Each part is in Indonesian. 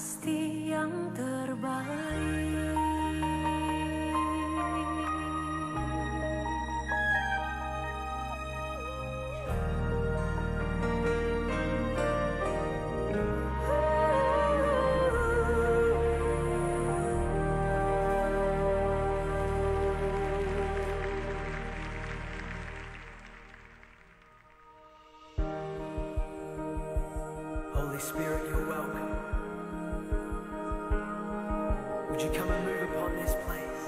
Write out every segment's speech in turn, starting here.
pasti yang terbaik. Holy Spirit, you're welcome. Would you come and move upon this place?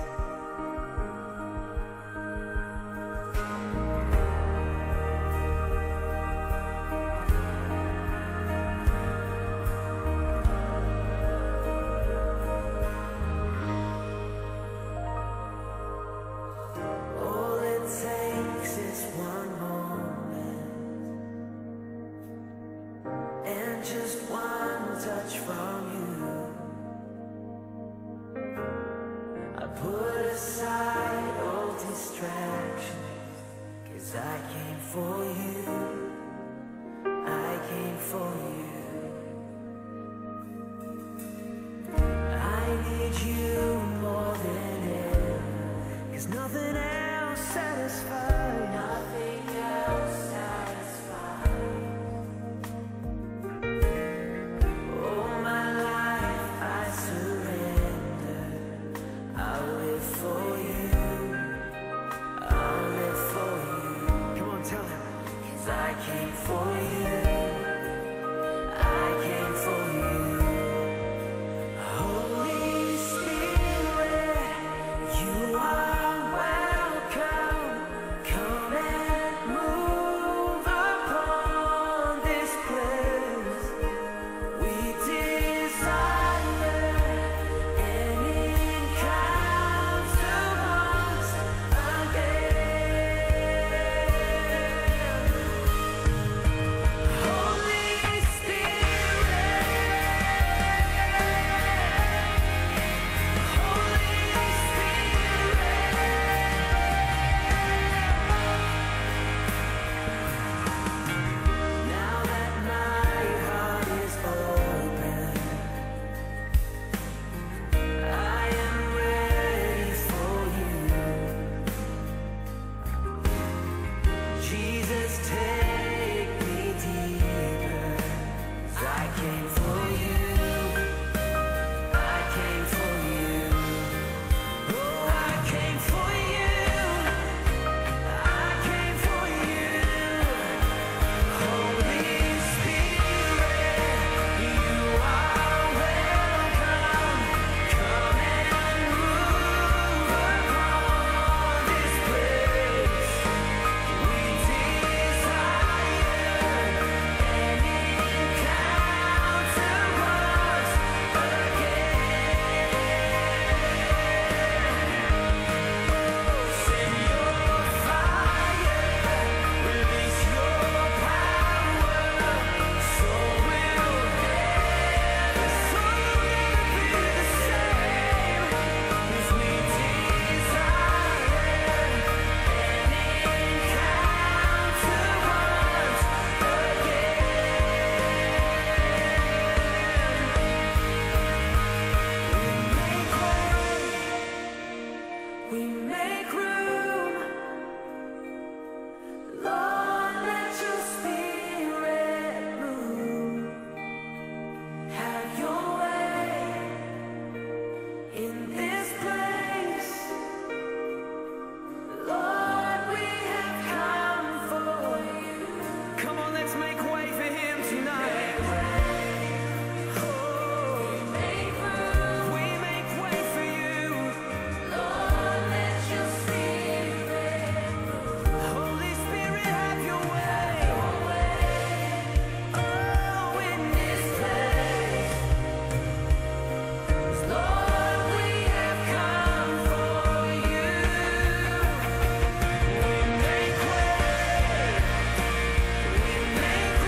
All it takes is one moment and just one touch from you. I put aside all distractions, 'cause I came for you. I came for you. I need you more than ever, 'cause nothing else satisfies. Nothing else satisfies. All my life I surrender. I'll live for you. I'll live for you. Come on, tell him. 'Cause I came for you. I came for you. Holy Spirit, you are welcome. Come and move upon this place. We desire an encounter once again. Holy Spirit, Holy Spirit. Now that my heart is open, I am ready for you. Jesus, take me deeper. I came for you. I came for you. Oh, I came for you. I came for you. Holy Spirit, you are welcome. Come and move upon this place. We desire an encounter once again. Send your fire, release your power, so we'll never be the same. 'Cause we desire an encounter once again. We make room. Lord, let your spirit move. Have your way in this place. Lord, we have come for you. Come on, let's make way for him tonight. We make way for you. Lord, let your spirit move. Holy Spirit, have your way. Oh, in this place. 'Cause Lord, we have come for you. We make way. We make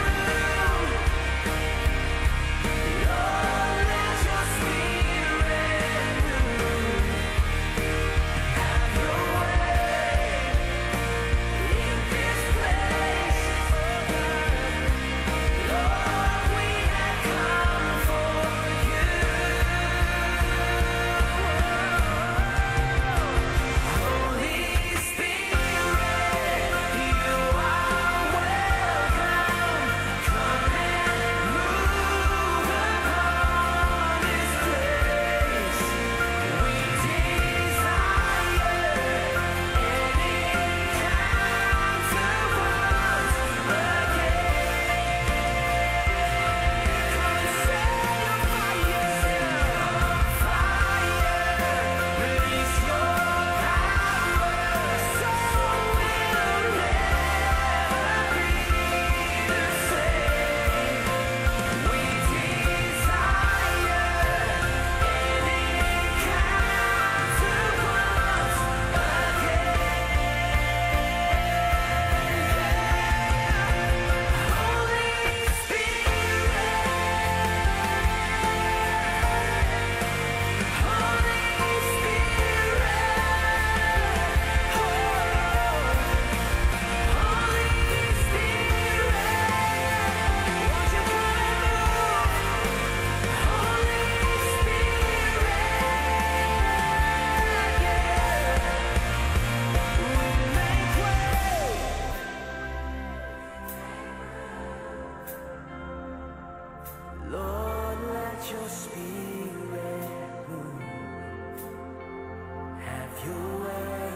your way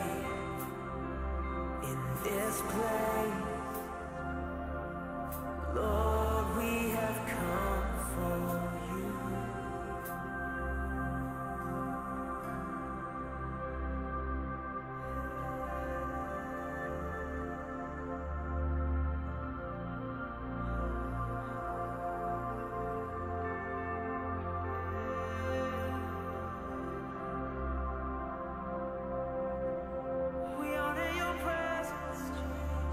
in this place. Lord, we have come for you. We honor your presence, Jesus.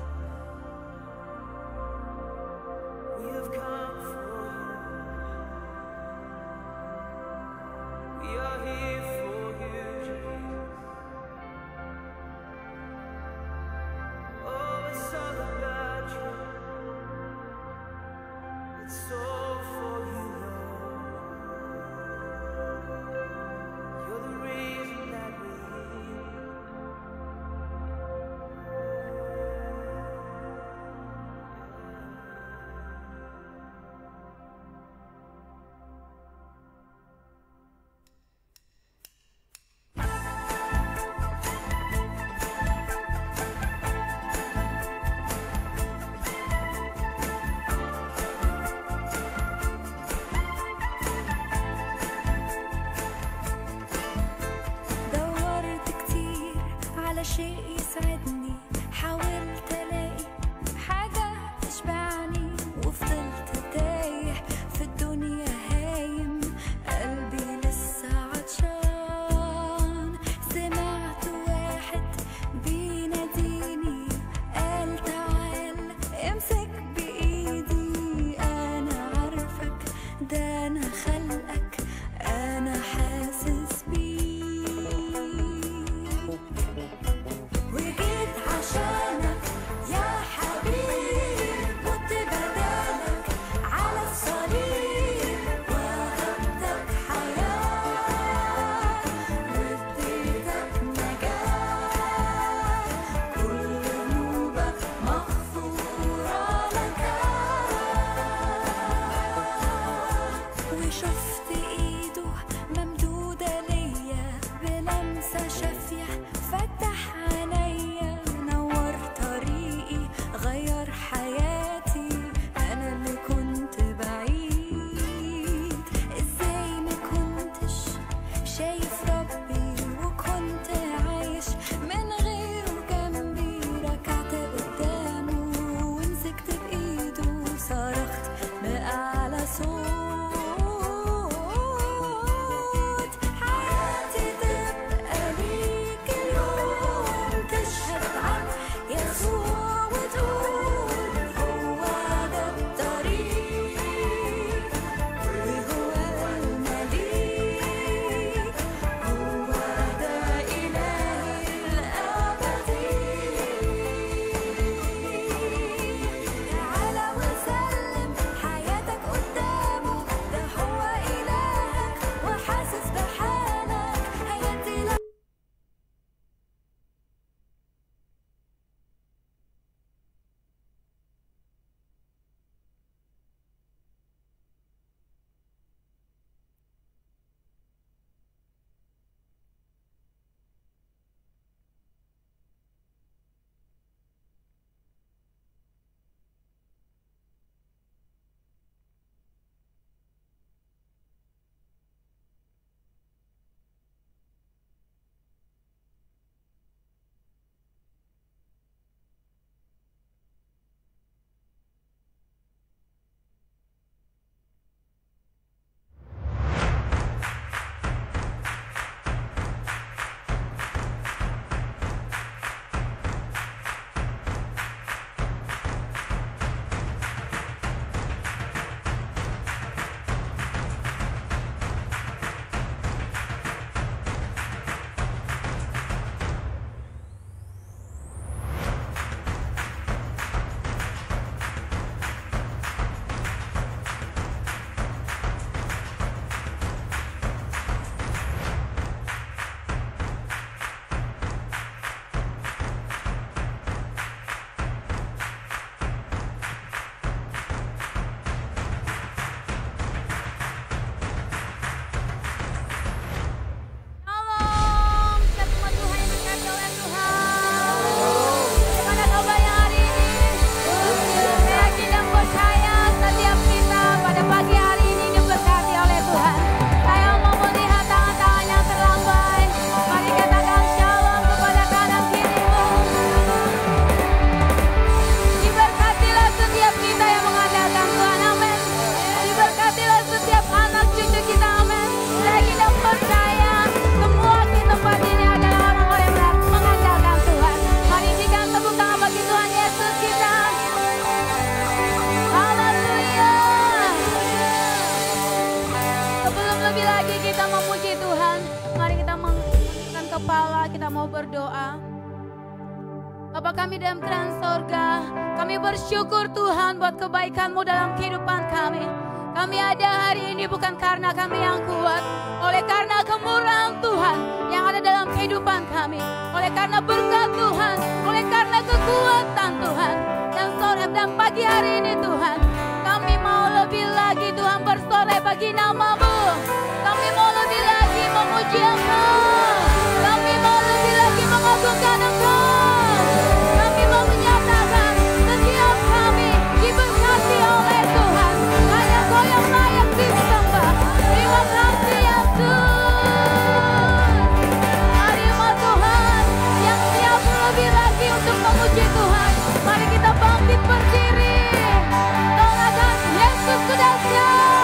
We have come for you. We are here for you, Jesus. Oh, it's all about you. It's all for you, Lord. You're the reason that we're here. دورت كتير على شيء يسعدني، حاولت الاقي حاجة تشبعني، وفضلت تايه في الدنيا هايم، قلبي لسه عطشان. سمعت واحد بيناديني، قال تعال امسك بايدي، انا عارفك ده انا خلقك، انا حاسس بيك، وجيت عشانك يا حبيب، مت بدالك على الصليب، وهبتك حياة واديتك نجاة، كل ذنوبك مغفورة لك. وشفت ايده ممدودة ليا بلمسة شافية، فتح عينيا، نور طريقي، غير حياتي، انا اللي كنت بعيد. ازاي ما كنتش شايف ربي، وكنت عايش من غيره جنبي، ركعت قدامه ومسكت بايده، صرخت بأعلى صوت، حياتي تبقى ليك اليوم، تشهد عن يسوع وتقول هو ده الطريق، وهو المليك، هو ده إلهي الأبدي. تعالى وسلم حياتك قدامه، kami dalam kerajaan sorga. Kami bersyukur Tuhan buat kebaikan-Mu dalam kehidupan kami. Kami ada hari ini bukan karena kami yang kuat, oleh karena kemurahan Tuhan yang ada dalam kehidupan kami, oleh karena berkat Tuhan, oleh karena kekuatan Tuhan. Dan sore dan pagi hari ini Tuhan, kami mau lebih lagi Tuhan bersorai bagi nama-Mu. Kami mau lebih lagi memuji Engkau. Kami mau lebih lagi mengagungkan Engkau. Kami mau menyatakan setiap kami diberkati oleh Tuhan. Hanya Kau yang layak disembah. Terima kasih Yesus. Terima Tuhan yang siap lebih lagi untuk memuji Tuhan. Mari kita bangkit berdiri. Tolongkan Yesus sudah siap.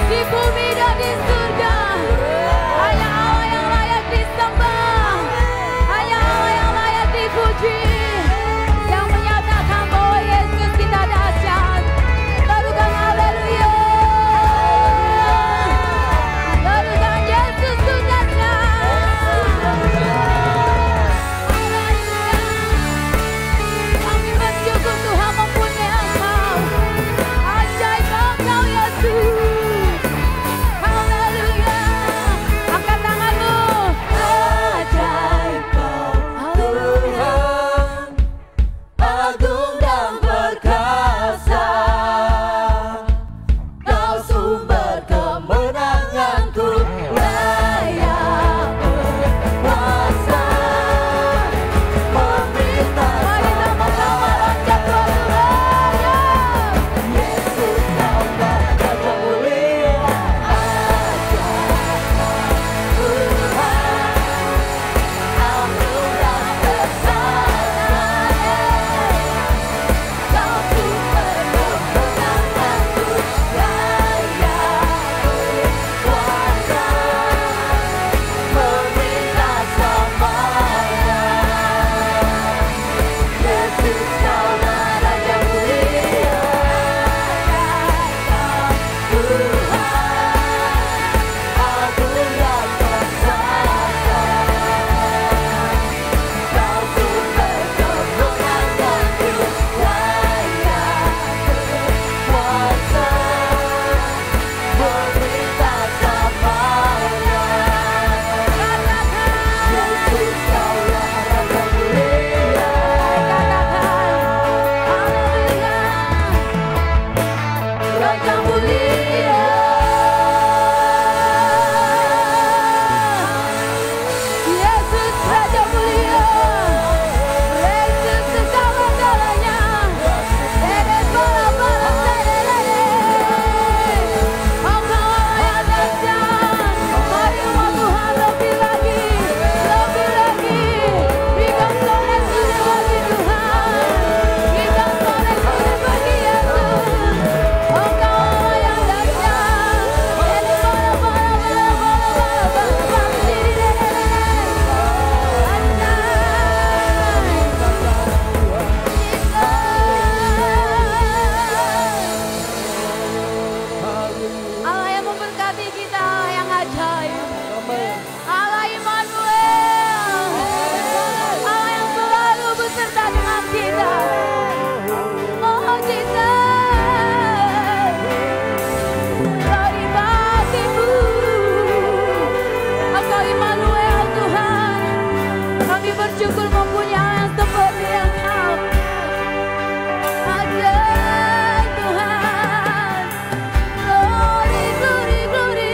di bumi dan di surga. Hanya Allah yang layak disembah, hanya Allah yang layak dipuji, yang menyatakan bahwa Yesus kita dahsyat. Barukan haleluya, barukan Yesus itu dahsyat. Kami bersyukur Tuhan mempunyai Engkau, ajaib Engkau Yesus. Haleluya, angkat tanganmu. Ajaib Kau, haleluya. Agung dan perkasa, Kau sumber kemenanganku, layak berkuasa, memerintah. Mari sama-sama loncat keluarnya. Yesus Kau Raja mulia, ajaib Tuhan, agung dan perkasa. Kau sumber kemenanganku, layak berkuasa, memerintah selamanya. Yesus Kaulah Raja mulia, Tuhan, agung dan perkasa. Kau sumber kemenanganku, layak berkuasa, memerintah selamanya. Yesus Kaulah Raja mulia, Raja mulia, Yesus Raja mulia, Yesus segala-galanya. Dede bala-bala sedele, Engkau Allah yang dahsyat. Mari umat Tuhan lebih lagi, berikan sorak-sorai bagi Tuhan, berikan sorak-sorai bagi Yesus. Engkau Allah yang dahsyat. Dede bala-bala Allah yang memberkati kita, Allah yang ajaib, Allah Immanuel, Allah yang selalu beserta dengan kita. Oh Jesus, dari bagimu, Engkau Immanuel Tuhan. Kami bersyukur mempunyai Allah yang seperti Engkau. Ajaib Tuhan, glory, glory, glory.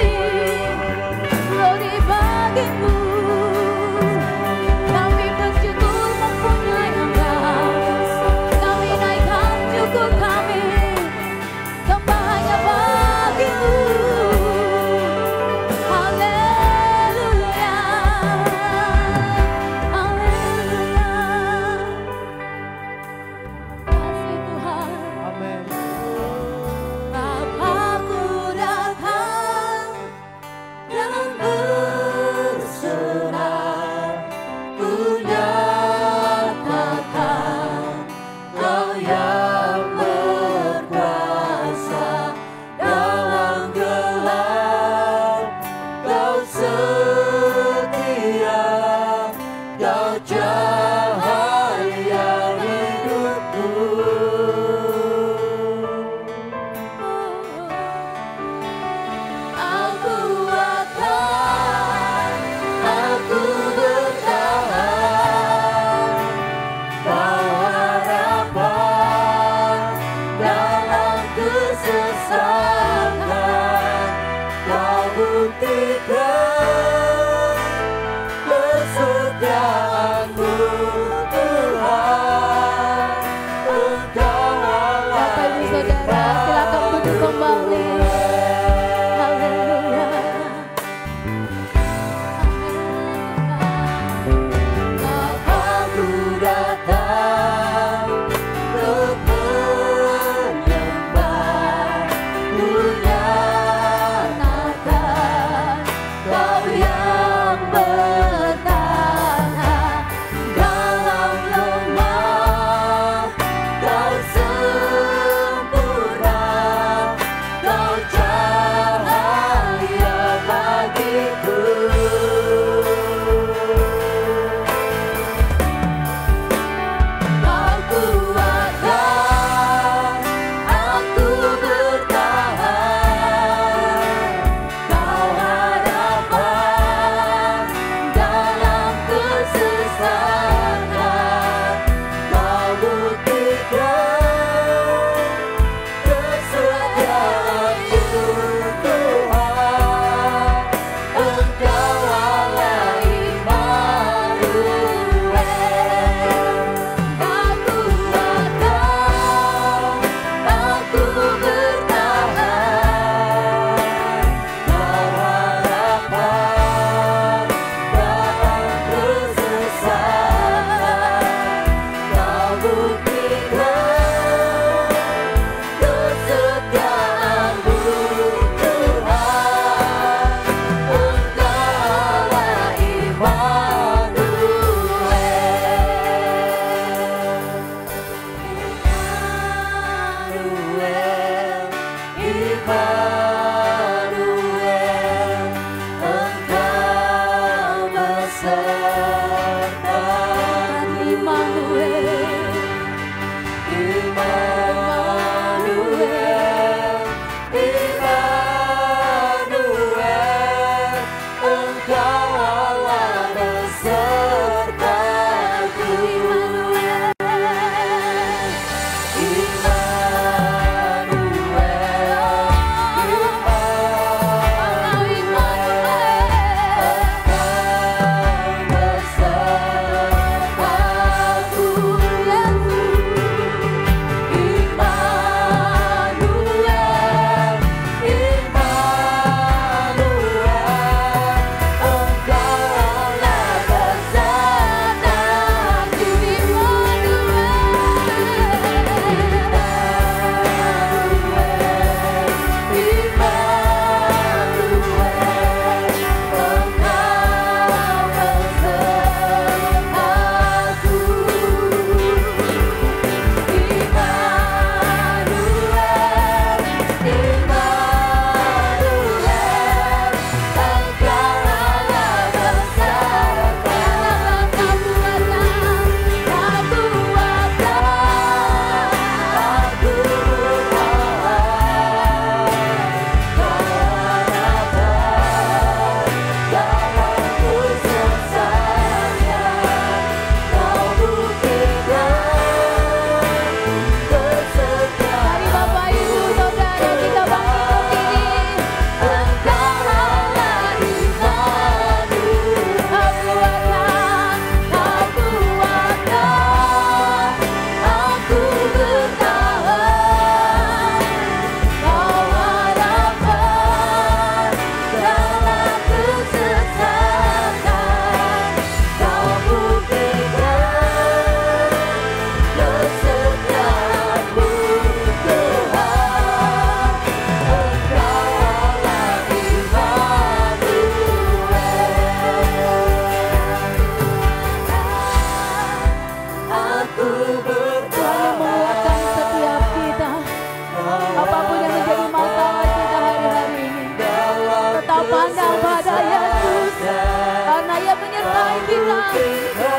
Andang pada Yesus, karena Ia menyertai kita.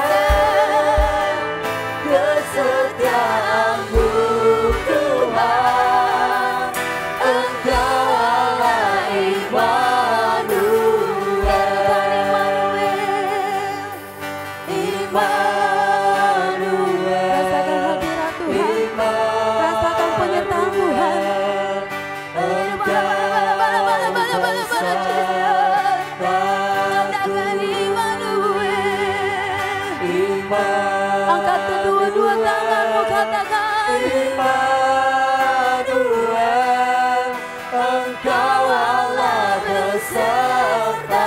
Kesetiaan-Mu Tuhan, Engkau Allah Immanuel. Rasakan hadirat Tuhan, rasakan penyertaan Tuhan. Angkat kedua-dua tanganmu, katakan Immanuel, Engkau Allah besertaku.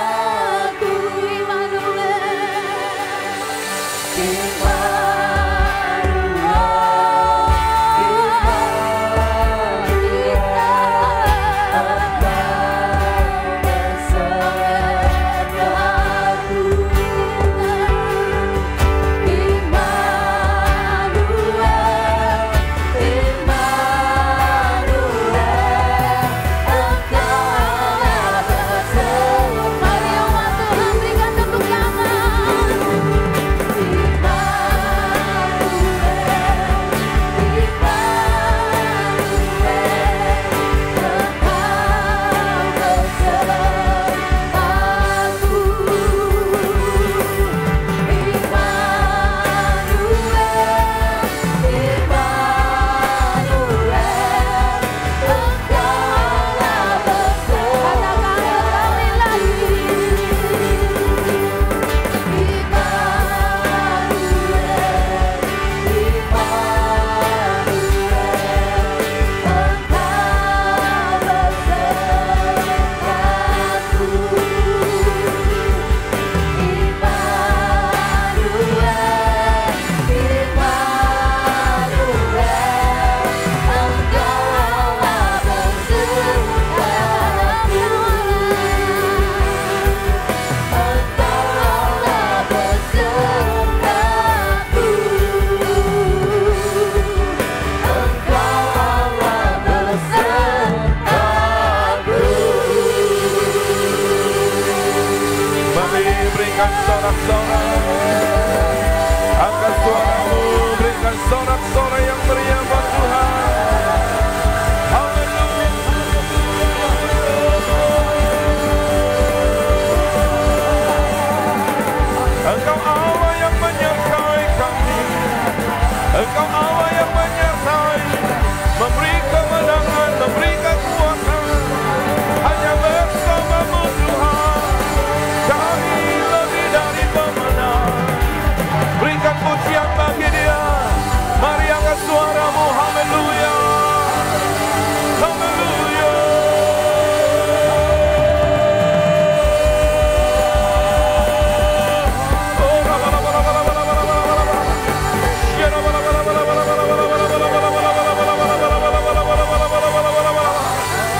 berikan sorak-sorai. Angkat suaramu, berikan sorak-sorai yang meriah buat Tuhan. Haleluya. Engkau Allah yang menyertai kami. Engkau Allah yang menyertai, memberi kemenangan, memberi kekuatan. Hanya bersamamu Tuhan, kami lebih dari pemenang. Berikan pujian bagi Dia. Mari angkat suaramu, haleluya, haleluya.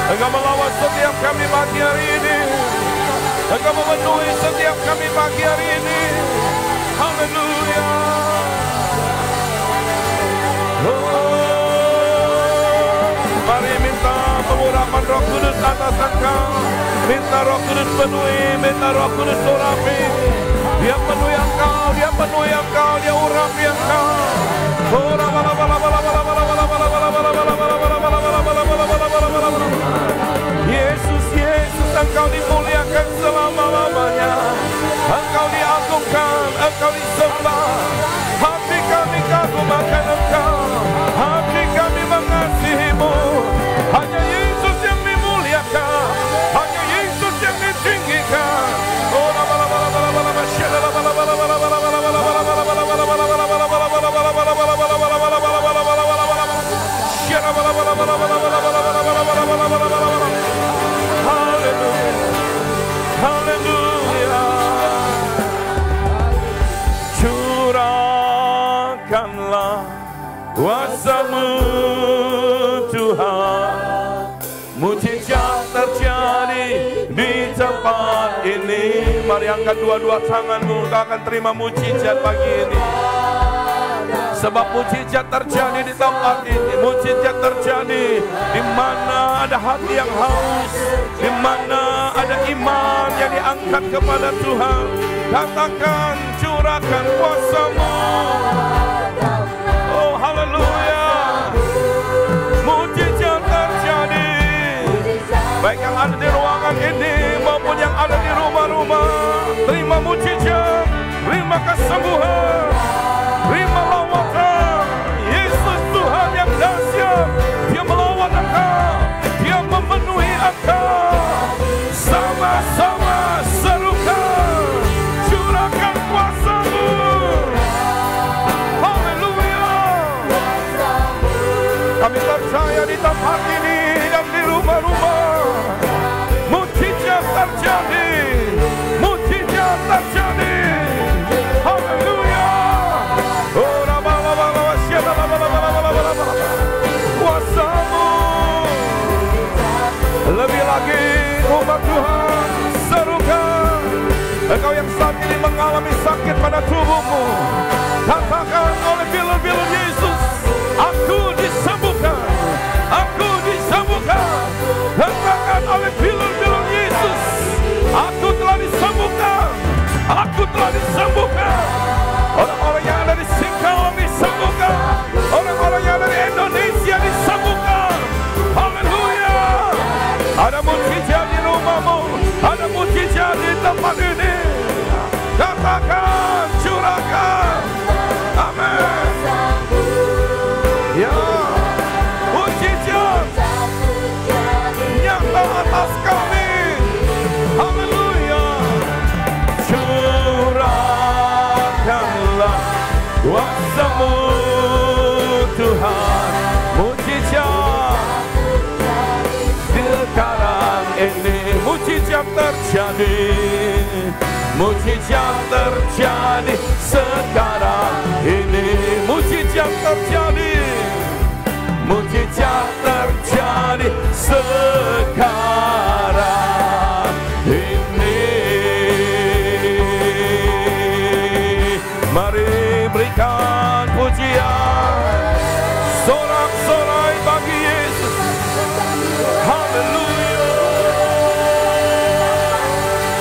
Engkau melawat setiap kami pagi hari ini. Engkau memenuhi setiap kami pagi hari ini. Haleluya. Mari minta pengurapan Roh Kudus atas engkau. Minta Roh Kudus penuhi, minta Roh Kudus urapi. Dia penuhi engkau, dia penuhi engkau, dia urapi engkau. Yesus, Yesus, engkau dimuliakan selama-lamanya. Engkau diagungkan, engkau disembah. Hati kami kagumkan engkau, hati kami mengasihimu. Hanya Yesus yang dimuliakan, hanya Yesus yang ditinggikan. Haleluya. Curahkanlah kuasa-Mu Tuhan, mujizat terjadi di tempat ini. Mari angkat dua-dua tanganmu, engkau akan terima mujizat pagi ini. Sebab mujizat terjadi di tempat ini, mujizat terjadi di mana ada hati yang haus, di mana ada iman. diangkat kepada Tuhan. Katakan, curahkan kuasa-Mu. Oh, haleluya. Mujizat terjadi. Baik yang ada di ruangan ini maupun yang ada di rumah-rumah. Terima mujizat, terima kesembuhan, terima lawatan. Yesus Tuhan yang dahsyat, Dia melawat engkau, Dia memenuhi engkau. Sama-sama serukan, curahkan kuasa-Mu. Haleluya. Kami percaya di tempat ini dan di rumah-rumah, mujizat terjadi, mujizat terjadi. Haleluya. Oh, kuasa-Mu. Lebih lagi umat Tuhan, serukan. Engkau yang saat ini mengalami sakit pada tubuhmu, katakan oleh bilur-bilur Yesus, aku disembuhkan, aku disembuhkan. Katakan oleh bilur-bilur Yesus, aku telah disembuhkan, aku telah disembuhkan. Orang-orang yang ada di Singkawang disembuhkan, orang-orang yang ada di Indonesia disembuhkan. Haleluya. Ada mujizat di rumahmu, ada mujizat di tempat ini. Katakan, curahkan. Amin. Ya, mujizat nyata atas kami. Haleluya. Curahkanlah kuasa-Mu Tuhan. Mujizat sekarang ini, mujizat terjadi, mujizat terjadi sekarang ini, mujizat terjadi, mujizat terjadi sekarang ini. Mari berikan pujian, sorak-sorai bagi Yesus. Haleluya.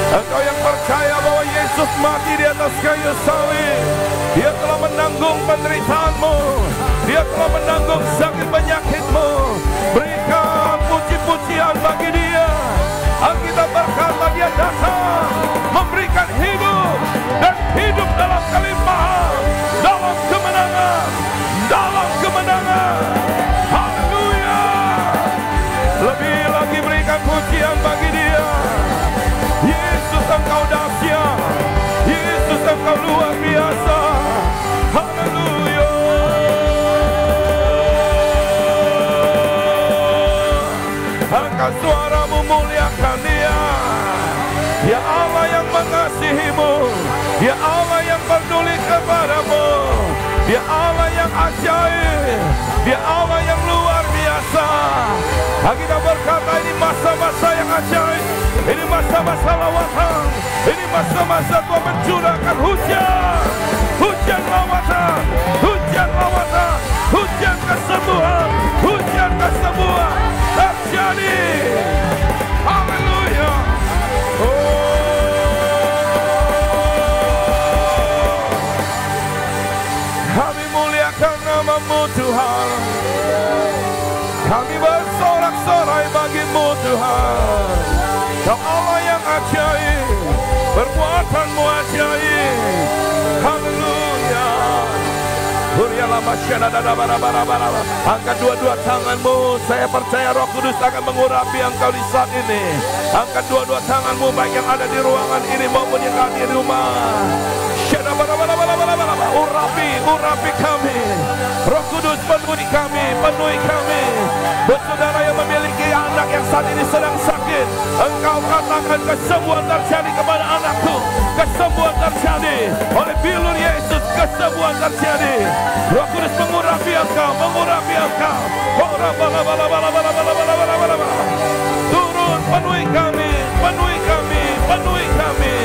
Engkau yang percaya bahwa Yesus mati di atas kayu salib, Dia telah menanggung penderitaanmu, Dia telah menanggung sakit penyakitmu. Berikan puji-pujian bagi Dia. Alkitab berkata Dia datang memberikan hidup dan hidup dalam kelimpahan, dalam kemenangan, dalam kemenangan. Haleluya. Lebih lagi berikan pujian bagi Dia. Yesus, Engkau dahsyat, Yesus, Engkau luar biasa. Haleluya. Angkat suaramu, muliakan Dia. Dia Allah yang mengasihimu, Dia Allah yang peduli kepadamu, Dia Allah yang ajaib, Dia Allah yang luar biasa. Kita berkata ini masa-masa yang ajaib, ini masa-masa lawatan, ini masa-masa Tuhan mencurahkan hujan, hujan lawatan, hujan lawatan, hujan kesembuhan, hujan kesembuhan terjadi. Haleluya. Kami muliakan nama-Mu Tuhan, kami bersorak-sorai bagi-Mu Tuhan. Kau Allah yang ajaib, perbuatan-Mu ajaib. Haleluya. Angkat dua-dua tanganmu. Saya percaya Roh Kudus akan mengurapi engkau di saat ini. Angkat dua-dua tanganmu, baik yang ada di ruangan ini maupun yang ada di rumah. Urapi kami. Roh Kudus penuhi kami, penuhi kami. Buat saudara yang memiliki anak yang saat ini sedang sakit, engkau katakan kesembuhan terjadi kepada anakku. Kesembuhan terjadi oleh bilur Yesus, kesembuhan terjadi. Roh Kudus mengurapi engkau, mengurapi engkau. Turun, penuhi kami, penuhi kami, penuhi kami.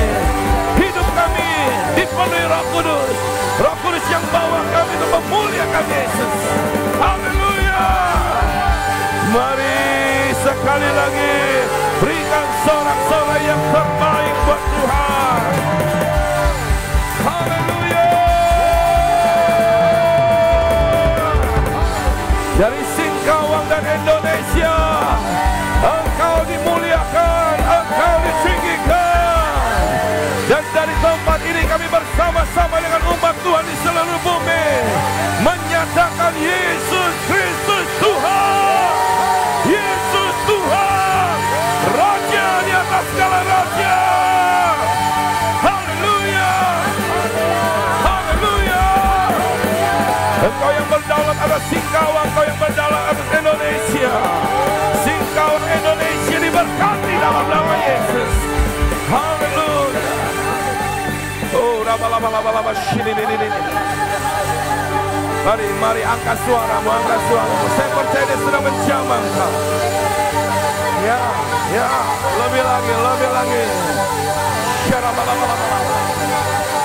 Hidup kami dipenuhi Roh Kudus. Roh Kudus yang bawa kami untuk memuliakan Yesus. Haleluya. Mari sekali lagi berikan sorak-sorai yang terbaik sebab ada singkawang Kau yang berjalan atas Indonesia. Singkawang Indonesia diberkati dalam nama Yesus. Haleluya. Oh, laba sini. Mari angkat suaramu. Saya percaya Dia sedang menjamah Kau. Ya, lebih lagi.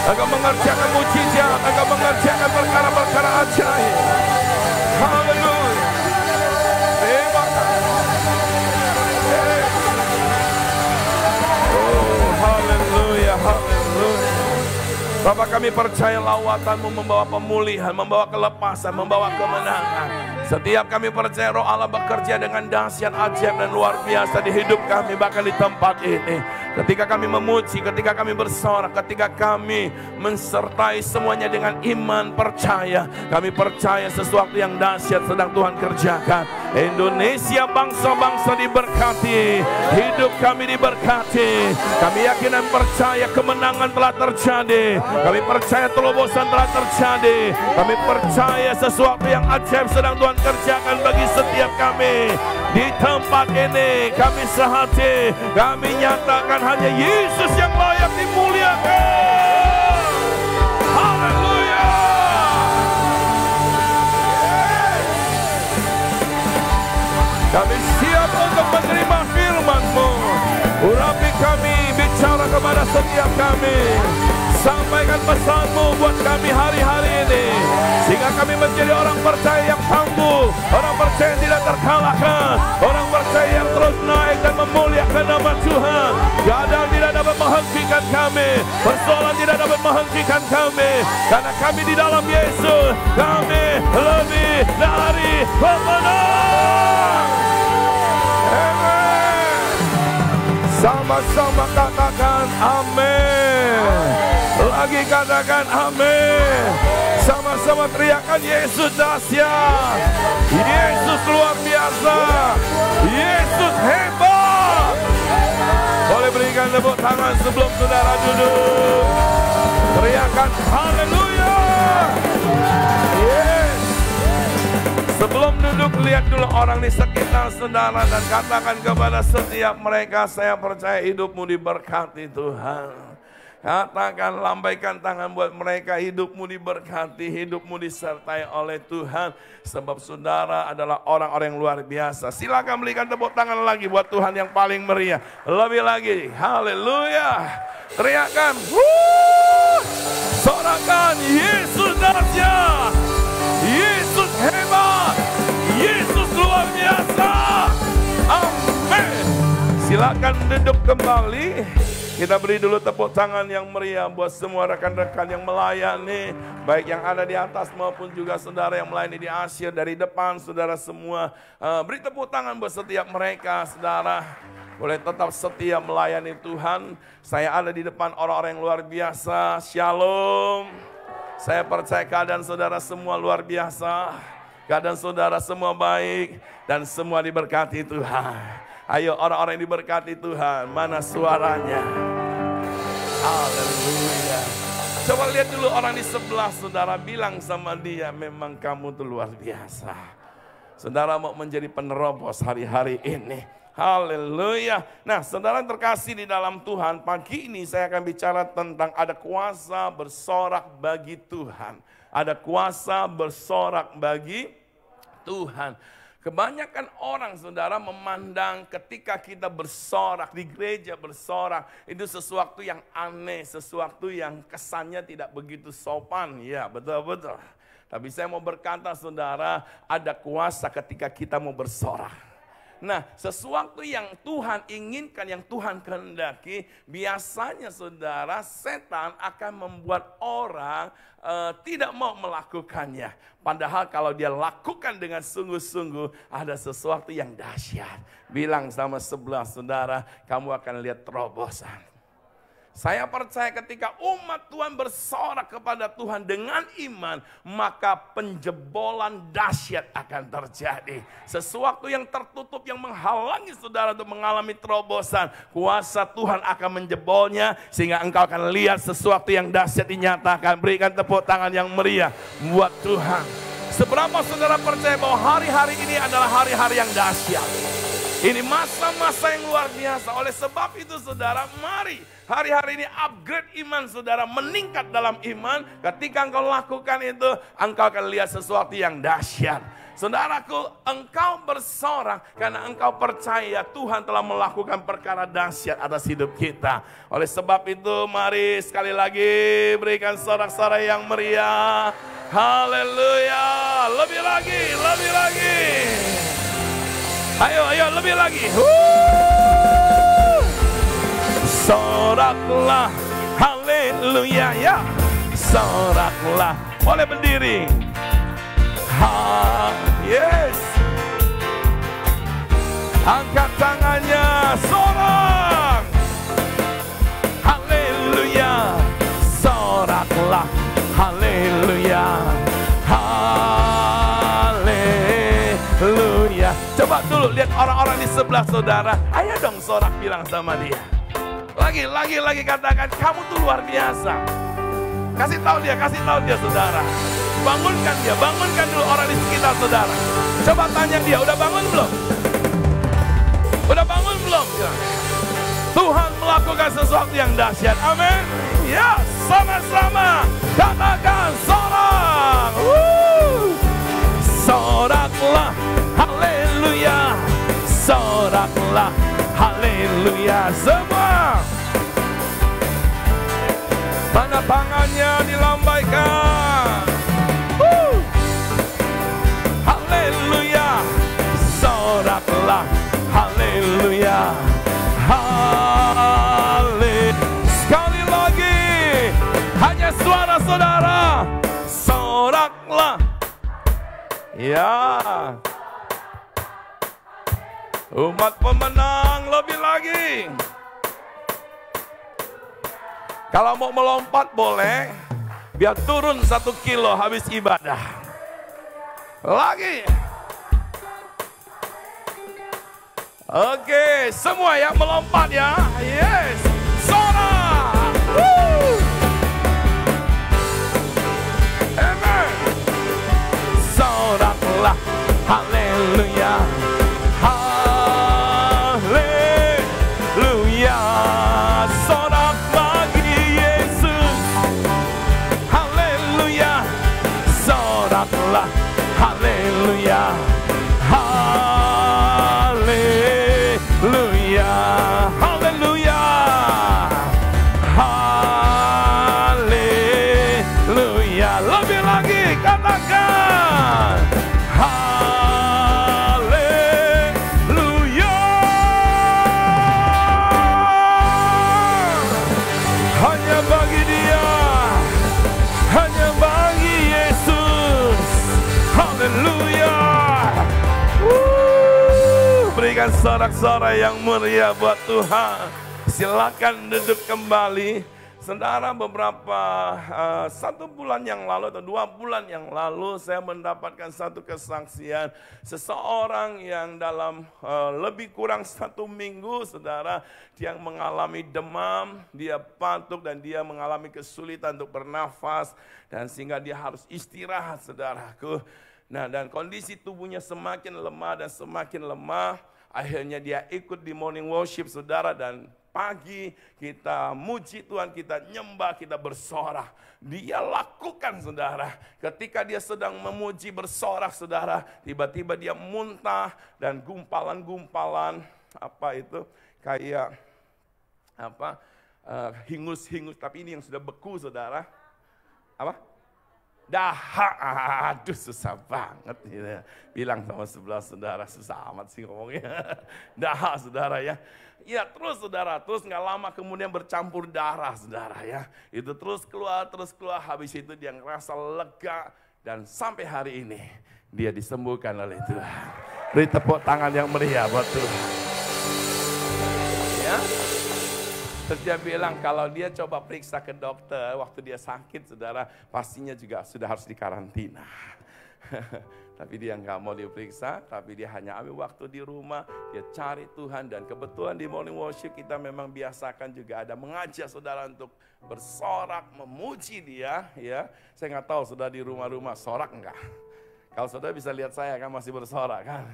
Engkau mengerjakan mujizat, Engkau mengerjakan perkara-perkara ajaib. Haleluya. Terima kasih. Oh, haleluya. Bapa, kami percaya lawatan-Mu membawa pemulihan, membawa kelepasan, membawa kemenangan. Setiap kami percaya Roh Allah bekerja dengan dahsyat, ajaib dan luar biasa di hidup kami, bahkan di tempat ini. Ketika kami memuji, ketika kami bersorak, ketika kami mensertai semuanya dengan iman, percaya. Kami percaya sesuatu yang dahsyat sedang Tuhan kerjakan. Indonesia bangsa-bangsa diberkati, hidup kami diberkati. Kami yakin dan percaya kemenangan telah terjadi. Kami percaya terobosan telah terjadi. Kami percaya sesuatu yang ajaib sedang Tuhan kerjakan bagi setiap kami. Di tempat ini kami sehati, kami nyatakan hanya Yesus yang layak dimuliakan. Haleluya. Kami siap untuk menerima firman-Mu. Urapi kami, bicara kepada setiap kami. Sampaikan pesan-Mu buat kami hari-hari ini. Sehingga kami menjadi orang percaya yang tangguh. Orang percaya yang tidak terkalahkan. Orang percaya yang terus naik dan memuliakan nama Tuhan. Keadaan tidak dapat menghentikan kami. Persoalan tidak dapat menghentikan kami. Karena kami di dalam Yesus. Kami lebih dari pemenang. Amen. Sama-sama katakan amin. Lagi katakan amin. Sama-sama teriakan Yesus dahsyat. Yesus luar biasa. Yesus hebat. Boleh berikan tepuk tangan sebelum saudara duduk. Teriakan haleluya. Yes. Sebelum duduk, lihat dulu orang di sekitar saudara dan katakan kepada setiap mereka, saya percaya hidupmu diberkati Tuhan. Katakan, lambaikan tangan buat mereka, hidupmu diberkati, hidupmu disertai oleh Tuhan. Sebab saudara adalah orang-orang yang luar biasa. Silakan berikan tepuk tangan lagi buat Tuhan yang paling meriah. Lebih lagi, haleluya. Teriakan, sorakan, Yesus dahsyat, Yesus hebat, Yesus luar biasa. Amin. Silakan duduk kembali. Kita beri dulu tepuk tangan yang meriah buat semua rekan-rekan yang melayani, baik yang ada di atas maupun juga saudara yang melayani di asyir dari depan, saudara semua. Beri tepuk tangan buat setiap mereka, saudara. Boleh tetap setia melayani Tuhan. Saya ada di depan orang-orang yang luar biasa. Shalom. Saya percaya keadaan saudara semua luar biasa. Keadaan saudara semua baik dan semua diberkati Tuhan. Ayo orang-orang yang diberkati Tuhan, mana suaranya? Haleluya. Coba lihat dulu orang di sebelah saudara, bilang sama dia, memang kamu tuh luar biasa. Saudara mau menjadi penerobos hari-hari ini. Haleluya. Nah, saudara terkasih di dalam Tuhan, pagi ini saya akan bicara tentang ada kuasa bersorak bagi Tuhan. Ada kuasa bersorak bagi Tuhan. Kebanyakan orang saudara memandang ketika kita bersorak, di gereja bersorak, itu sesuatu yang aneh, sesuatu yang kesannya tidak begitu sopan. Ya, betul-betul. Tapi saya mau berkata saudara, ada kuasa ketika kita mau bersorak. Nah, sesuatu yang Tuhan inginkan, yang Tuhan kehendaki, biasanya saudara, setan akan membuat orang tidak mau melakukannya. Padahal kalau dia lakukan dengan sungguh-sungguh, ada sesuatu yang dahsyat. Bilang sama sebelah saudara, kamu akan lihat terobosan. Saya percaya ketika umat Tuhan bersorak kepada Tuhan dengan iman, maka penjebolan dahsyat akan terjadi. Sesuatu yang tertutup yang menghalangi saudara untuk mengalami terobosan, kuasa Tuhan akan menjebolnya sehingga engkau akan lihat sesuatu yang dahsyat dinyatakan. Berikan tepuk tangan yang meriah buat Tuhan. Seberapa saudara percaya bahwa hari-hari ini adalah hari-hari yang dahsyat. Ini masa-masa yang luar biasa. Oleh sebab itu saudara, mari hari-hari ini upgrade iman saudara, meningkat dalam iman. Ketika engkau lakukan itu, engkau akan lihat sesuatu yang dahsyat. Saudaraku, engkau bersorak karena engkau percaya Tuhan telah melakukan perkara dahsyat atas hidup kita. Oleh sebab itu, mari sekali lagi berikan sorak-sorai yang meriah. Haleluya, lebih lagi, lebih lagi. Ayo, lebih lagi. Soraklah, haleluya ya. Soraklah, boleh berdiri. Yes. Angkat tangannya, sorak. Haleluya, soraklah, haleluya, haleluya. Coba dulu lihat orang-orang di sebelah saudara. Ayo dong sorak, bilang sama dia. Lagi katakan, kamu tuh luar biasa. Kasih tahu dia saudara. Bangunkan dulu orang di sekitar saudara. Coba tanya dia, udah bangun belum? Udah bangun belum? Ya. Tuhan melakukan sesuatu yang dahsyat, amin. Ya, sama-sama katakan sorak. Soraklah, haleluya. Soraklah, haleluya. Semua mana tangannya dilambaikan. Haleluya. Soraklah, haleluya. Sekali lagi, hanya suara saudara. Soraklah. Ya. Umat pemenang, lebih lagi. Kalau mau melompat boleh, biar turun 1 kilo habis ibadah. Lagi. Oke, semua ya melompat ya. Yes. Sorak. Amen. Soraklah. Haleluya. Haleluya. Sorak bagi Yesus. Haleluya. Soraklah. Haleluya. Haleluya. Haleluya. Haleluya. Lebih lagi katakan. Haleluya. Hanya bagi Dia. Hanya bagi Yesus. Haleluya. Berikan sorak-sorai yang meriah buat Tuhan. Silakan duduk kembali. Saudara, beberapa 1 bulan yang lalu atau 2 bulan yang lalu saya mendapatkan satu kesaksian seseorang yang dalam lebih kurang 1 minggu, saudara, dia mengalami demam, dia batuk dan dia mengalami kesulitan untuk bernafas dan sehingga dia harus istirahat, saudaraku. Nah, dan kondisi tubuhnya semakin lemah dan semakin lemah. Akhirnya dia ikut di morning worship, saudara, dan pagi kita muji Tuhan, kita nyembah, kita bersorak. Dia lakukan, saudara. Ketika dia sedang memuji bersorak, saudara, tiba-tiba dia muntah dan gumpalan-gumpalan apa itu kayak apa hingus-hingus, tapi ini yang sudah beku, saudara. Apa? Dahak, aduh susah banget gitu. Bilang sama sebelah saudara, susah amat sih ngomongnya. Dahak, saudara ya. Ya terus, saudara, terus nggak lama kemudian bercampur darah, saudara ya. Itu terus keluar, habis itu dia ngerasa lega. Dan sampai hari ini dia disembuhkan oleh Tuhan. Beri tepuk tangan yang meriah buat Tuhan. Ya. Terus dia bilang kalau dia coba periksa ke dokter waktu dia sakit, saudara, pastinya juga sudah harus dikarantina. Tapi dia nggak mau diperiksa, tapi dia hanya ambil waktu di rumah, dia cari Tuhan. Dan kebetulan di morning worship kita memang biasakan juga ada mengajak saudara untuk bersorak, memuji Dia. Ya, saya nggak tahu saudara di rumah-rumah sorak enggak? Kalau saudara bisa lihat saya kan masih bersorak kan.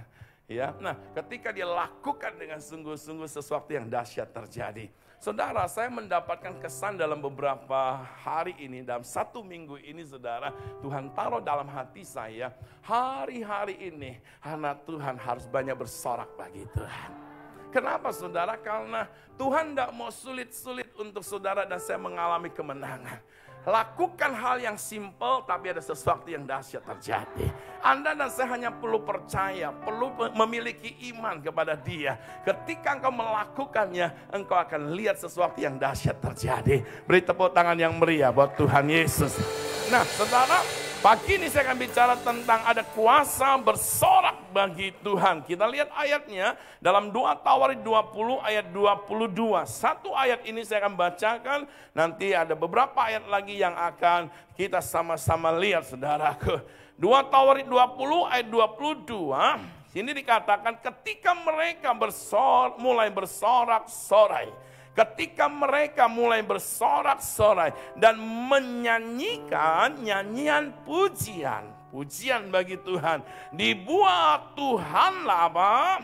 Ya, nah ketika dia lakukan dengan sungguh-sungguh sesuatu yang dahsyat terjadi. Saudara, saya mendapatkan kesan dalam beberapa hari ini, dalam 1 minggu ini saudara, Tuhan taruh dalam hati saya, hari-hari ini anak Tuhan harus banyak bersorak bagi Tuhan. Kenapa saudara? Karena Tuhan tidak mau sulit-sulit untuk saudara dan saya mengalami kemenangan. Lakukan hal yang simple tapi ada sesuatu yang dahsyat terjadi. Anda dan saya hanya perlu percaya, perlu memiliki iman kepada Dia. Ketika engkau melakukannya, engkau akan lihat sesuatu yang dahsyat terjadi. Beri tepuk tangan yang meriah buat Tuhan Yesus. Nah, saudara, pagi ini saya akan bicara tentang ada kuasa bersorak bagi Tuhan. Kita lihat ayatnya dalam 2 Tawarik 20 ayat 22. Satu ayat ini saya akan bacakan. Nanti ada beberapa ayat lagi yang akan kita sama-sama lihat saudaraku. 2 Tawarik 20 ayat 22. Sini dikatakan ketika mereka mulai bersorak-sorai. Ketika mereka mulai bersorak-sorai dan menyanyikan nyanyian pujian. Pujian bagi Tuhan. Dibuat Tuhanlah apa?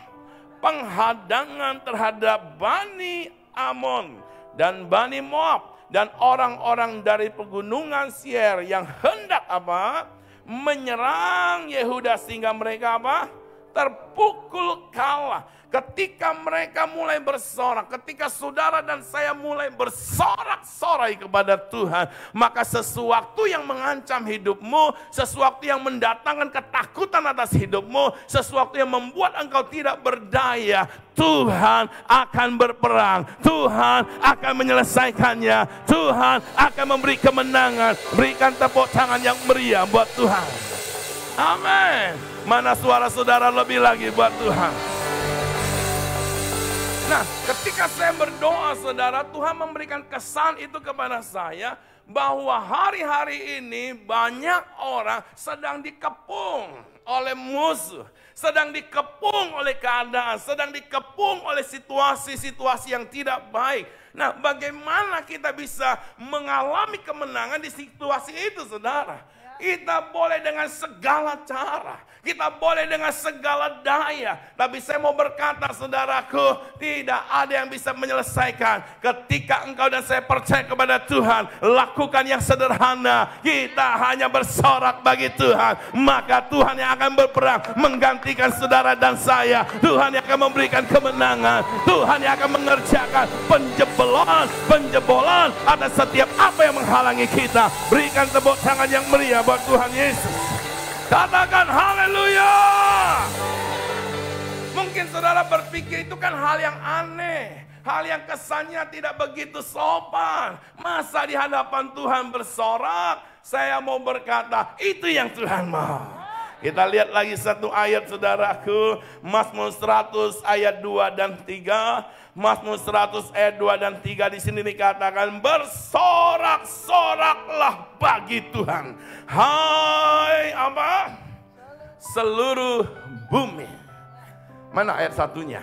Penghadangan terhadap Bani Amon dan Bani Moab. Dan orang-orang dari pegunungan Seir yang hendak apa? Menyerang Yehuda sehingga mereka apa? Terpukul kalah. Ketika mereka mulai bersorak, ketika saudara dan saya mulai bersorak-sorai kepada Tuhan, maka sesuatu yang mengancam hidupmu, sesuatu yang mendatangkan ketakutan atas hidupmu, sesuatu yang membuat engkau tidak berdaya, Tuhan akan berperang, Tuhan akan menyelesaikannya, Tuhan akan memberi kemenangan. Berikan tepuk tangan yang meriah buat Tuhan. Amin. Mana suara saudara lebih lagi buat Tuhan? Nah, ketika saya berdoa saudara, Tuhan memberikan kesan itu kepada saya bahwa hari-hari ini banyak orang sedang dikepung oleh musuh, sedang dikepung oleh keadaan, sedang dikepung oleh situasi-situasi yang tidak baik. Nah, bagaimana kita bisa mengalami kemenangan di situasi itu saudara? Kita boleh dengan segala cara, kita boleh dengan segala daya. Tapi saya mau berkata saudaraku, tidak ada yang bisa menyelesaikan. Ketika engkau dan saya percaya kepada Tuhan, lakukan yang sederhana. Kita hanya bersorak bagi Tuhan, maka Tuhan yang akan berperang menggantikan saudara dan saya. Tuhan yang akan memberikan kemenangan, Tuhan yang akan mengerjakan penjebolan atas setiap apa yang menghalangi kita. Berikan tepuk tangan yang meriah buat Tuhan Yesus. Katakan haleluya. Mungkin saudara berpikir itu kan hal yang aneh, hal yang kesannya tidak begitu sopan. Masa di hadapan Tuhan bersorak? Saya mau berkata, itu yang Tuhan mau. Kita lihat lagi satu ayat saudaraku, Mazmur 100 ayat 2 dan 3. Mazmur 100 ayat 2 dan 3 di sini dikatakan, bersorak-soraklah bagi Tuhan, hai apa? Seluruh bumi. Mana ayat satunya?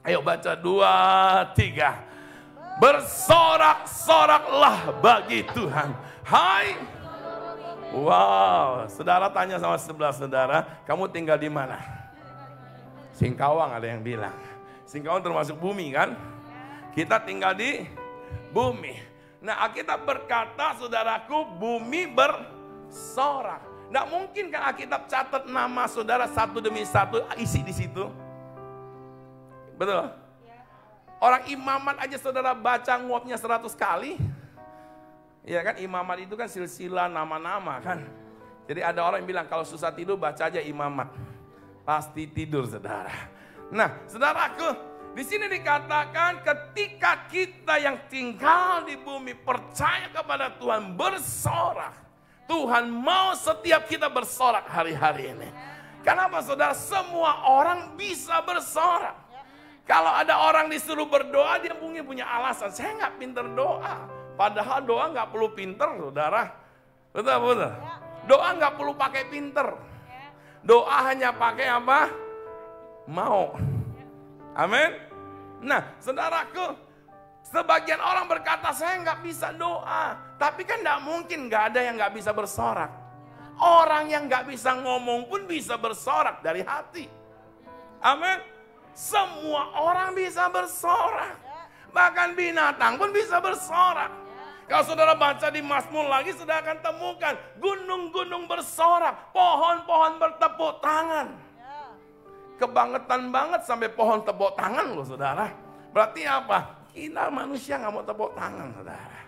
Ayo baca 2, 3. Bersorak-soraklah bagi Tuhan, hai. Wow, saudara tanya sama sebelah saudara, kamu tinggal di mana? Singkawang ada yang bilang. Singkawang termasuk bumi kan? Kita tinggal di bumi. Nah, Alkitab berkata saudaraku, bumi bersorak. Nggak mungkin kan Alkitab catat nama saudara satu demi satu isi di situ. Betul? Orang imamat aja saudara baca nguapnya 100 kali. Iya kan, imamat itu kan silsilah nama-nama kan. Jadi ada orang yang bilang kalau susah tidur baca aja imamat. Pasti tidur saudara. Nah saudaraku, di sini dikatakan ketika kita yang tinggal di bumi percaya kepada Tuhan bersorak. Tuhan mau setiap kita bersorak hari-hari ini. Kenapa saudara? Semua orang bisa bersorak. Kalau ada orang disuruh berdoa dia mungkin punya alasan. Saya nggak pintar doa. Padahal doa nggak perlu pinter, saudara. Betul. Doa nggak perlu pakai pinter. Doa hanya pakai apa? Mau. Amin. Nah, saudaraku, sebagian orang berkata saya nggak bisa doa. Tapi kan nggak mungkin nggak ada yang nggak bisa bersorak. Orang yang gak bisa ngomong pun bisa bersorak dari hati. Amin. Semua orang bisa bersorak. Bahkan binatang pun bisa bersorak. Kalau saudara baca di Mazmur lagi, saudara akan temukan gunung-gunung bersorak, pohon-pohon bertepuk tangan. Kebangetan banget sampai pohon tepuk tangan loh saudara. Berarti apa? Kita manusia gak mau tepuk tangan saudara.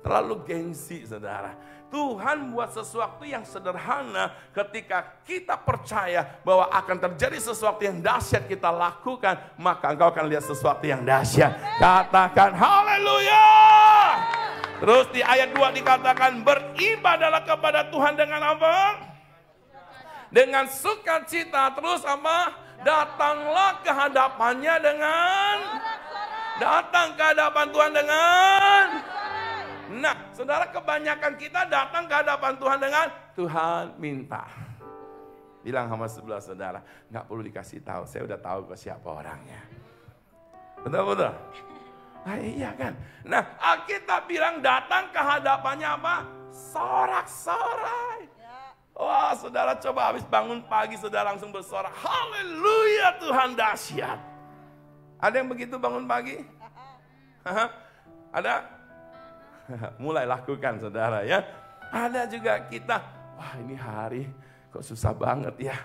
Terlalu gengsi saudara. Tuhan buat sesuatu yang sederhana ketika kita percaya bahwa akan terjadi sesuatu yang dahsyat kita lakukan, maka engkau akan lihat sesuatu yang dahsyat. Katakan haleluya. Terus di ayat 2 dikatakan beribadahlah kepada Tuhan dengan apa? Dengan sukacita. Terus apa? Datanglah ke hadapannya dengan datang ke hadapan Tuhan dengan. Nah, saudara, kebanyakan kita datang ke hadapan Tuhan dengan Tuhan minta. Bilang sama sebelah saudara, nggak perlu dikasih tahu, saya udah tahu ke siapa orangnya. Betul-betul? Nah, iya kan? Nah, Alkitab bilang datang ke hadapannya apa? Sorak-sorai. Wah, saudara coba habis bangun pagi, saudara langsung bersorak. Haleluya, Tuhan dahsyat. Ada yang begitu bangun pagi? Ada? Mulai lakukan saudara ya. Ada juga kita, wah ini hari kok susah banget ya.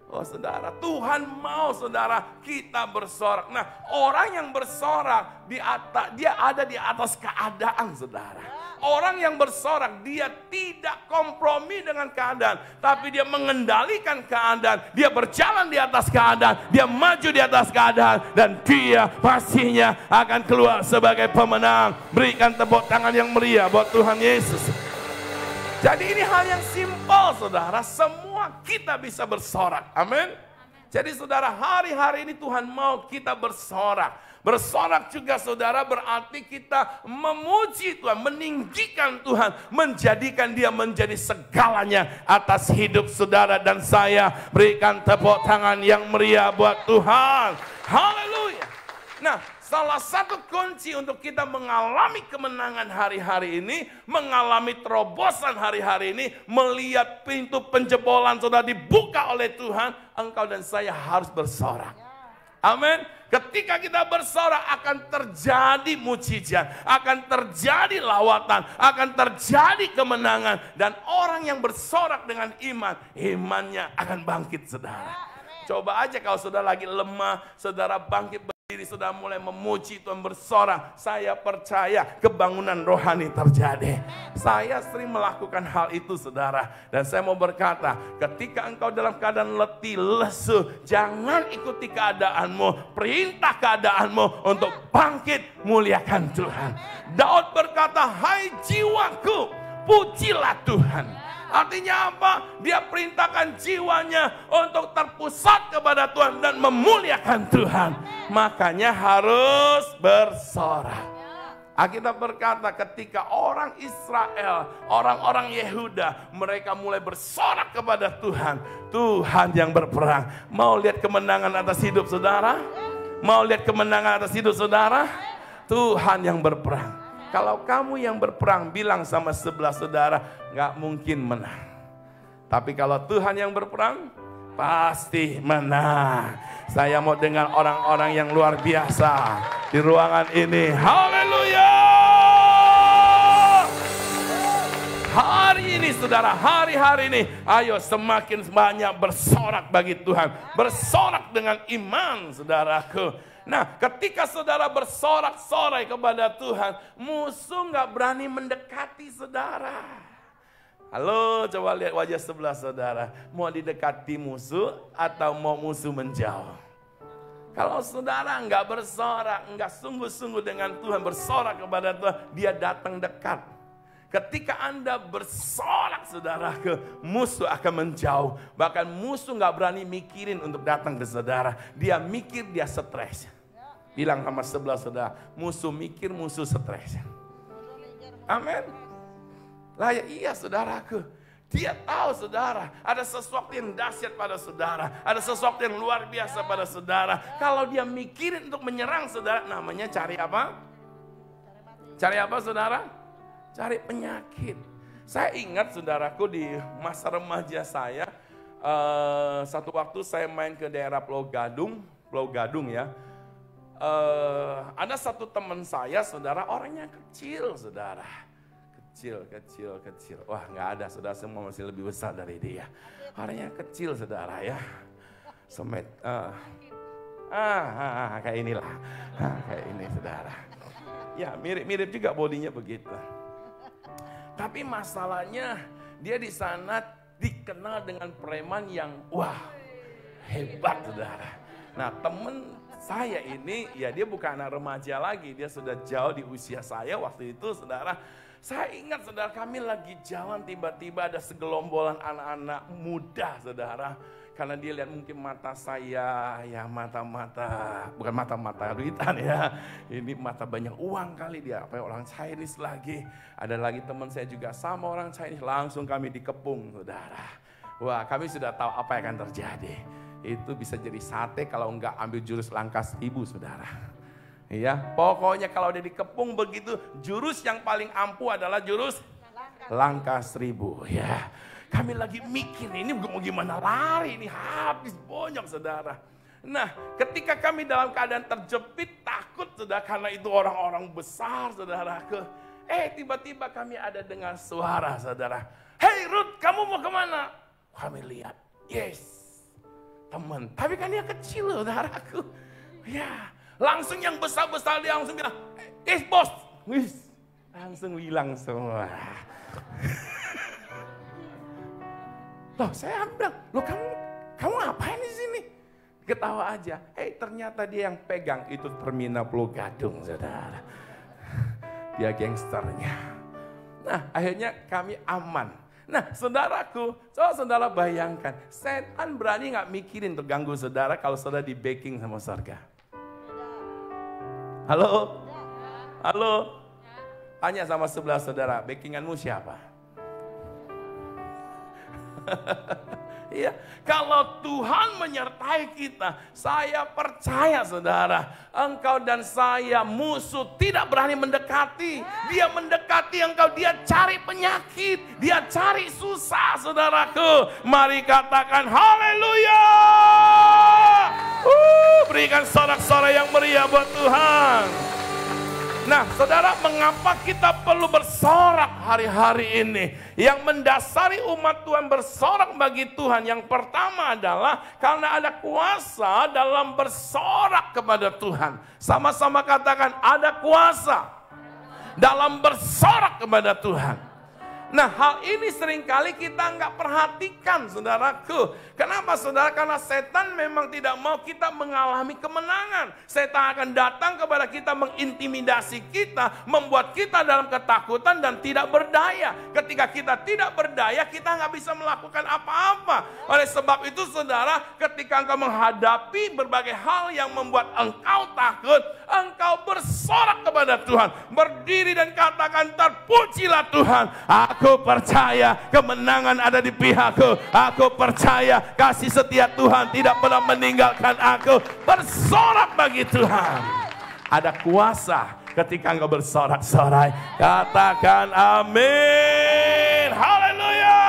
Oh saudara, Tuhan mau saudara kita bersorak. Nah, orang yang bersorak di atas, dia ada di atas keadaan saudara. Orang yang bersorak, dia tidak kompromi dengan keadaan, tapi dia mengendalikan keadaan. Dia berjalan di atas keadaan, dia maju di atas keadaan, dan dia pastinya akan keluar sebagai pemenang. Berikan tepuk tangan yang meriah buat Tuhan Yesus. Jadi ini hal yang simpel saudara, semua kita bisa bersorak. Amin. Jadi saudara, hari-hari ini Tuhan mau kita bersorak. Bersorak juga saudara berarti kita memuji Tuhan, meninggikan Tuhan, menjadikan dia menjadi segalanya atas hidup saudara dan saya. Berikan tepuk tangan yang meriah buat Tuhan. Haleluya. Nah, salah satu kunci untuk kita mengalami kemenangan hari-hari ini, mengalami terobosan hari-hari ini, melihat pintu penjebolan saudara dibuka oleh Tuhan, engkau dan saya harus bersorak. Amin. Ketika kita bersorak akan terjadi mujizat, akan terjadi lawatan, akan terjadi kemenangan. Dan orang yang bersorak dengan iman, imannya akan bangkit saudara. Coba aja kalau saudara lagi lemah, saudara bangkit berdiri, saudara mulai memuji Tuhan, bersorak. Saya percaya kebangunan rohani terjadi. Saya sering melakukan hal itu saudara. Dan saya mau berkata, ketika engkau dalam keadaan letih, lesu, jangan ikuti keadaanmu. Perintah keadaanmu untuk bangkit, muliakan Tuhan. Daud berkata, hai jiwaku, pujilah Tuhan. Artinya apa? Dia perintahkan jiwanya untuk terpusat kepada Tuhan dan memuliakan Tuhan. Makanya harus bersorak. Alkitab berkata ketika orang Israel, orang-orang Yehuda, mereka mulai bersorak kepada Tuhan. Tuhan yang berperang. Mau lihat kemenangan atas hidup saudara? Mau lihat kemenangan atas hidup saudara? Tuhan yang berperang. Kalau kamu yang berperang, bilang sama sebelah saudara, gak mungkin menang. Tapi kalau Tuhan yang berperang, pasti menang. Saya mau dengar orang-orang yang luar biasa di ruangan ini. Haleluya! Hari ini saudara, hari-hari ini, ayo semakin banyak bersorak bagi Tuhan. Bersorak dengan iman saudaraku. Nah, ketika saudara bersorak-sorai kepada Tuhan, musuh gak berani mendekati saudara. Halo, coba lihat wajah sebelah saudara. Mau didekati musuh atau mau musuh menjauh? Kalau saudara gak bersorak, gak sungguh-sungguh dengan Tuhan, bersorak kepada Tuhan, dia datang dekat. Ketika Anda bersorak saudara, ke musuh akan menjauh. Bahkan musuh gak berani mikirin untuk datang ke saudara. Dia mikir, dia stres. Bilang sama sebelah saudara, musuh mikir, musuh stres. Amin. Lah ya iya saudaraku. Dia tahu saudara, ada sesuatu yang dahsyat pada saudara. Ada sesuatu yang luar biasa pada saudara. Kalau dia mikirin untuk menyerang saudara, namanya cari apa? Cari apa saudara? Cari penyakit. Saya ingat saudaraku di masa remaja saya, satu waktu saya main ke daerah Pulau Gadung ya. Ada satu teman saya, saudara, orangnya kecil, saudara. Kecil. Wah, nggak ada, saudara, semua masih lebih besar dari dia. Orangnya kecil, saudara ya. Semet, kayak inilah, kayak ini, saudara. Ya, mirip juga bodinya begitu. Tapi masalahnya dia di sana dikenal dengan preman yang wah hebat, saudara. Nah, temen saya ini ya dia bukan anak remaja lagi, dia sudah jauh di usia saya waktu itu, saudara. Saya ingat, saudara, kami lagi jalan, tiba-tiba ada segelombolan anak-anak muda, saudara. Karena dia lihat mungkin mata saya, ya mata-mata, bukan mata-mata duitan ya. Ini mata banyak uang kali dia, apa orang Chinese lagi. Ada lagi teman saya juga sama orang Chinese, langsung kami dikepung, saudara. Wah, kami sudah tahu apa yang akan terjadi. Itu bisa jadi sate kalau enggak ambil jurus langkah 1000, saudara. Iya, pokoknya kalau dia dikepung begitu, jurus yang paling ampuh adalah jurus langkah 1000, ya. Kami lagi mikir, ini mau gimana lari, ini habis banyak, saudara. Nah, ketika kami dalam keadaan terjepit, takut, saudara, karena itu orang-orang besar, saudara. Tiba-tiba kami ada dengar suara, saudara. Hey Ruth, kamu mau kemana? Kami lihat, yes, teman. Tapi kan dia kecil, saudaraku. Ya, langsung yang besar-besar dia langsung bilang, bos, langsung hilang semua. Loh, saya bilang, kamu ngapain di sini? Ketawa aja. Ternyata dia yang pegang itu terminal Pulau Gadung, saudara. Dia gangsternya. Nah, akhirnya kami aman. Nah, saudaraku, coba saudara bayangkan, setan berani nggak mikirin terganggu saudara kalau saudara di backing sama surga? Halo? Tanya sama sebelah saudara, backinganmu siapa? Iya, kalau Tuhan menyertai kita, saya percaya, saudara, engkau dan saya musuh tidak berani mendekati. Dia mendekati engkau, dia cari penyakit, dia cari susah, saudaraku. Mari katakan haleluya. Berikan sorak-sorai yang meriah buat Tuhan. Nah, saudara, mengapa kita perlu bersorak hari-hari ini? Yang mendasari umat Tuhan bersorak bagi Tuhan, yang pertama adalah karena ada kuasa dalam bersorak kepada Tuhan. Sama-sama katakan, ada kuasa dalam bersorak kepada Tuhan. Nah, hal ini seringkali kita nggak perhatikan, saudaraku. Kenapa, saudara? Karena setan memang tidak mau kita mengalami kemenangan. Setan akan datang kepada kita, mengintimidasi kita, membuat kita dalam ketakutan dan tidak berdaya. Ketika kita tidak berdaya, kita nggak bisa melakukan apa-apa. Oleh sebab itu, saudara, ketika engkau menghadapi berbagai hal yang membuat engkau takut, engkau bersorak kepada Tuhan. Berdiri dan katakan, terpujilah Tuhan. Aku percaya kemenangan ada di pihakku. Aku percaya kasih setia Tuhan tidak pernah meninggalkan aku. Bersorak bagi Tuhan. Ada kuasa ketika engkau bersorak-sorai. Katakan amin. Haleluya.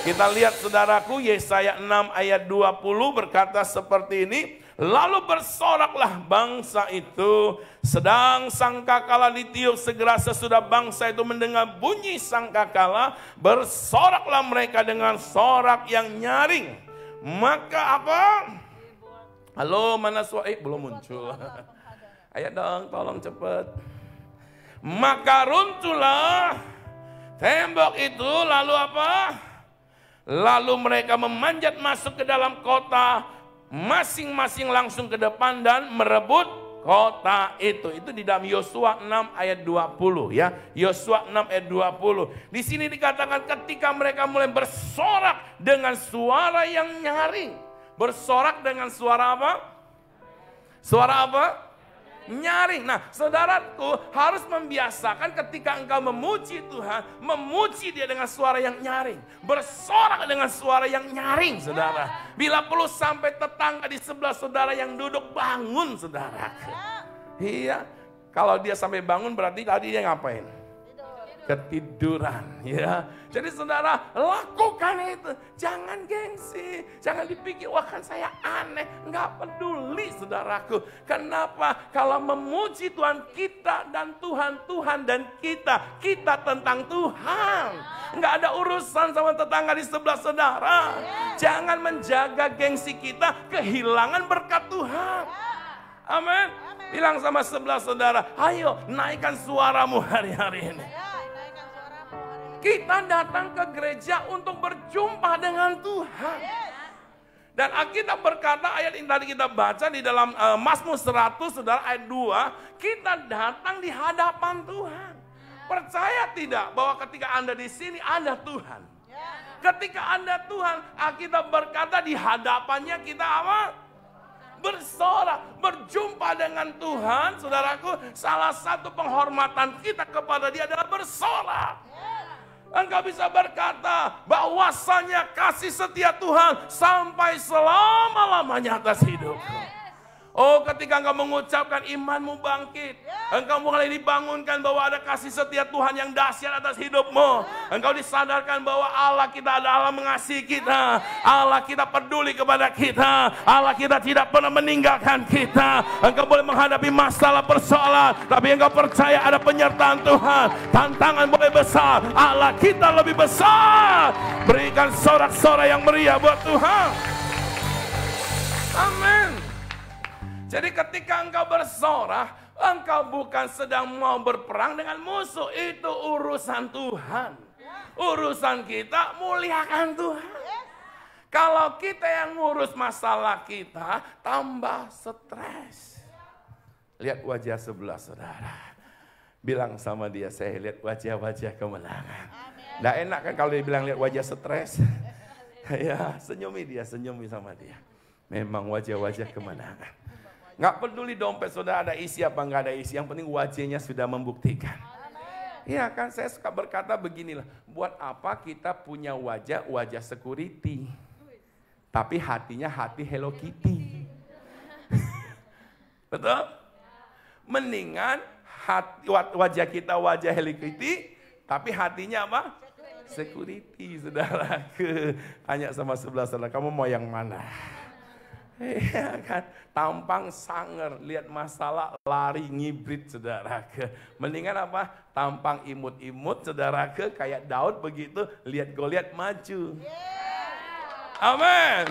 Kita lihat, saudaraku, Yesaya 6 ayat 20 berkata seperti ini. Lalu bersoraklah bangsa itu, sedang sangkakala ditiup, segera sesudah bangsa itu mendengar bunyi sangkakala, bersoraklah mereka dengan sorak yang nyaring. Maka apa? Halo, mana suara? Belum muncul. Ayo dong, tolong cepet. Maka runtuhlah tembok itu, lalu apa? Lalu mereka memanjat masuk ke dalam kota, masing-masing langsung ke depan dan merebut kota itu. Itu di dalam Yosua 6 ayat 20 ya. Yosua 6 ayat 20. Di sini dikatakan ketika mereka mulai bersorak dengan suara yang nyaring. Bersorak dengan suara apa? Suara apa? Nyaring. Nah, saudaraku, harus membiasakan ketika engkau memuji Tuhan, memuji Dia dengan suara yang nyaring, bersorak dengan suara yang nyaring, saudara. Bila perlu sampai tetangga di sebelah saudara yang duduk bangun, saudara. Iya, kalau dia sampai bangun berarti tadi dia ngapain? ketiduran, ya. Jadi saudara, lakukan itu. Jangan gengsi, jangan dipikir, wah kan saya aneh. Enggak peduli saudaraku. Kenapa? Kalau memuji Tuhan, kita dan Tuhan, Tuhan dan kita. Kita tentang Tuhan. Enggak ada urusan sama tetangga di sebelah saudara. Jangan menjaga gengsi kita, kehilangan berkat Tuhan. Amin. Bilang sama sebelah saudara, ayo naikkan suaramu hari-hari ini. Kita datang ke gereja untuk berjumpa dengan Tuhan. Dan Alkitab berkata, ayat yang tadi kita baca di dalam Mazmur 100, saudara, ayat 2, kita datang di hadapan Tuhan. Percaya tidak bahwa ketika Anda di sini ada Tuhan? Ketika Anda Tuhan, Alkitab berkata di hadapannya kita apa? Bersorak, berjumpa dengan Tuhan. Saudaraku, salah satu penghormatan kita kepada Dia adalah bersorak. Engkau bisa berkata bahwasanya kasih setia Tuhan sampai selama-lamanya atas hidupku. Oh, ketika engkau mengucapkan imanmu bangkit, engkau mulai dibangunkan bahwa ada kasih setia Tuhan yang dahsyat atas hidupmu. Engkau disadarkan bahwa Allah kita adalah Allah mengasihi kita. Allah kita peduli kepada kita. Allah kita tidak pernah meninggalkan kita. Engkau boleh menghadapi masalah persoalan, tapi engkau percaya ada penyertaan Tuhan. Tantangan boleh besar, Allah kita lebih besar. Berikan sorak-sorai yang meriah buat Tuhan. Amin. Jadi ketika engkau bersorak, engkau bukan sedang mau berperang dengan musuh. Itu urusan Tuhan. Urusan kita muliakan Tuhan. Kalau kita yang ngurus masalah kita, tambah stres. Lihat wajah sebelah saudara. Bilang sama dia, saya lihat wajah-wajah kemenangan. Nggak enak kan kalau dia bilang lihat wajah stres. Ya, senyumi dia, senyumi sama dia. Memang wajah-wajah kemenangan. Nggak peduli dompet saudara ada isi apa nggak ada isi, yang penting wajahnya sudah membuktikan. Iya kan, saya suka berkata beginilah, buat apa kita punya wajah security, tapi hatinya hati Hello Kitty. Betul? Mendingan wajah kita wajah Hello Kitty, tapi hatinya apa? Security, saudara. Tanya sama sebelah saudara, kamu mau yang mana? Iya kan, tampang sanger, lihat masalah lari ngibrit saudara ke. Mendingan apa? Tampang imut-imut saudara ke, kayak Daud begitu, lihat Goliat maju. Amin.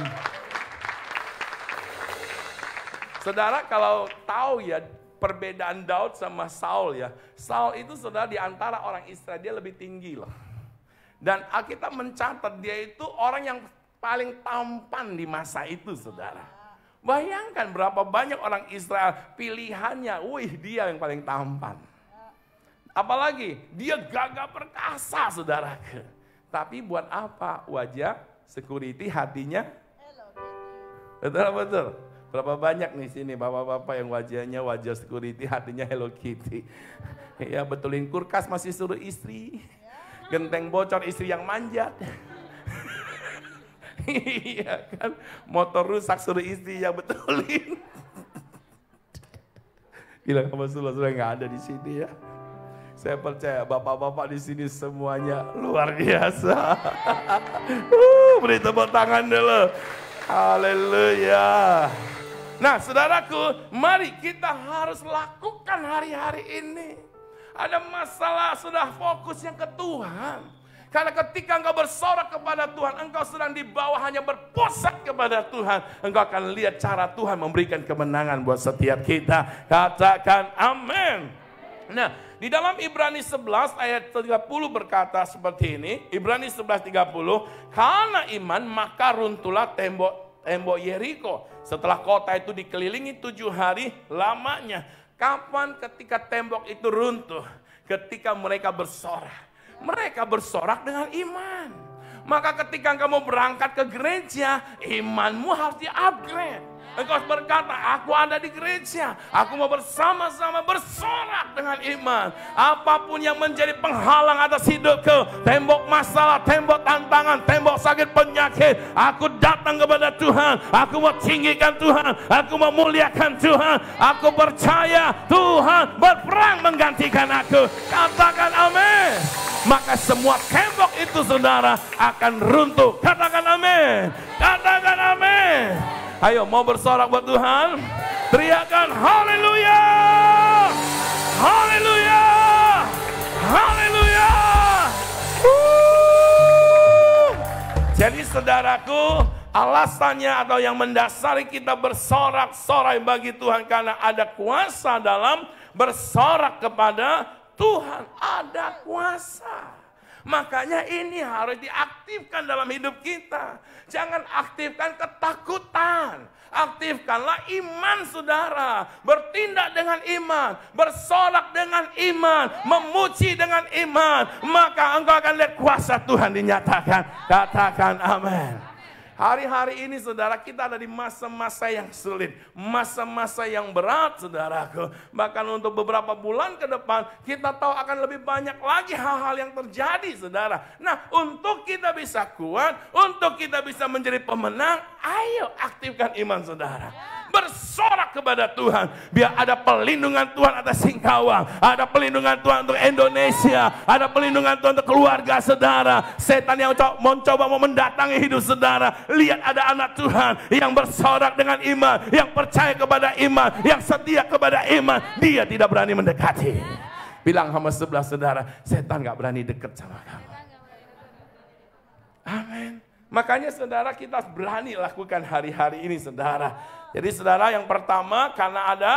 Saudara kalau tahu ya perbedaan Daud sama Saul ya. Saul itu saudara di antara orang Israel dia lebih tinggi loh. Dan Alkitab mencatat dia itu orang yang paling tampan di masa itu saudara. Bayangkan berapa banyak orang Israel pilihannya, wih dia yang paling tampan. Apalagi dia gagah perkasa saudara. Tapi buat apa? Wajah security hatinya? Betul. Berapa banyak nih sini bapak-bapak yang wajahnya wajah security hatinya Hello Kitty. Ya betulin kulkas masih suruh istri. Genteng bocor istri yang manjat. Iya kan, motor rusak suruh istri yang betulin. Bilang sama saudara nggak ada di sini ya. Saya percaya bapak-bapak di sini semuanya luar biasa. Beri tepuk tangan dulu. Haleluya. Nah saudaraku, mari kita harus lakukan hari-hari ini. Ada masalah sudah fokusnya ke Tuhan. Karena ketika engkau bersorak kepada Tuhan, engkau sedang dibawa hanya berpusat kepada Tuhan. Engkau akan lihat cara Tuhan memberikan kemenangan buat setiap kita. Katakan amin. Nah, di dalam Ibrani 11 ayat 30 berkata seperti ini. Ibrani 11:30, karena iman maka runtuhlah tembok Yeriko. Setelah kota itu dikelilingi 7 hari lamanya. Kapan ketika tembok itu runtuh? Ketika mereka bersorak. Mereka bersorak dengan iman. Maka ketika engkau mau berangkat ke gereja, imanmu harus di-upgrade. Engkau berkata, aku ada di gereja, aku mau bersama-sama bersorak dengan iman. Apapun yang menjadi penghalang atas hidupku, tembok masalah, tembok tantangan, tembok sakit penyakit, aku datang kepada Tuhan. Aku mau tinggikan Tuhan, aku mau muliakan Tuhan. Aku percaya Tuhan berperang menggantikan aku. Katakan amin. maka semua tembok itu saudara akan runtuh. Katakan amin. Katakan amin. Ayo mau bersorak buat Tuhan? Teriakan haleluya. Haleluya. Haleluya. Jadi saudaraku, alasannya atau yang mendasari kita bersorak-sorai bagi Tuhan karena ada kuasa dalam bersorak kepada Tuhan. Ada kuasa. Makanya ini harus diaktifkan dalam hidup kita. Jangan aktifkan ketakutan. Aktifkanlah iman saudara. Bertindak dengan iman. Bersorak dengan iman. Memuji dengan iman. Maka engkau akan lihat kuasa Tuhan dinyatakan. Katakan amin. Hari-hari ini saudara kita ada di masa-masa yang sulit. Masa-masa yang berat saudaraku. Bahkan untuk beberapa bulan ke depan kita tahu akan lebih banyak lagi hal-hal yang terjadi saudara. Nah untuk kita bisa kuat, untuk kita bisa menjadi pemenang, ayo aktifkan iman saudara. Bersorak kepada Tuhan. Biar ada pelindungan Tuhan atas Singkawang. Ada pelindungan Tuhan untuk Indonesia. Ada pelindungan Tuhan untuk keluarga saudara. Setan yang mencoba mau mendatangi hidup saudara. Lihat ada anak Tuhan yang bersorak dengan iman. Yang percaya kepada iman. Yang setia kepada iman. Dia tidak berani mendekati. Bilang sama sebelah saudara, setan gak berani dekat sama kamu. Amin. Makanya saudara kita berani lakukan hari-hari ini saudara. Jadi saudara yang pertama karena ada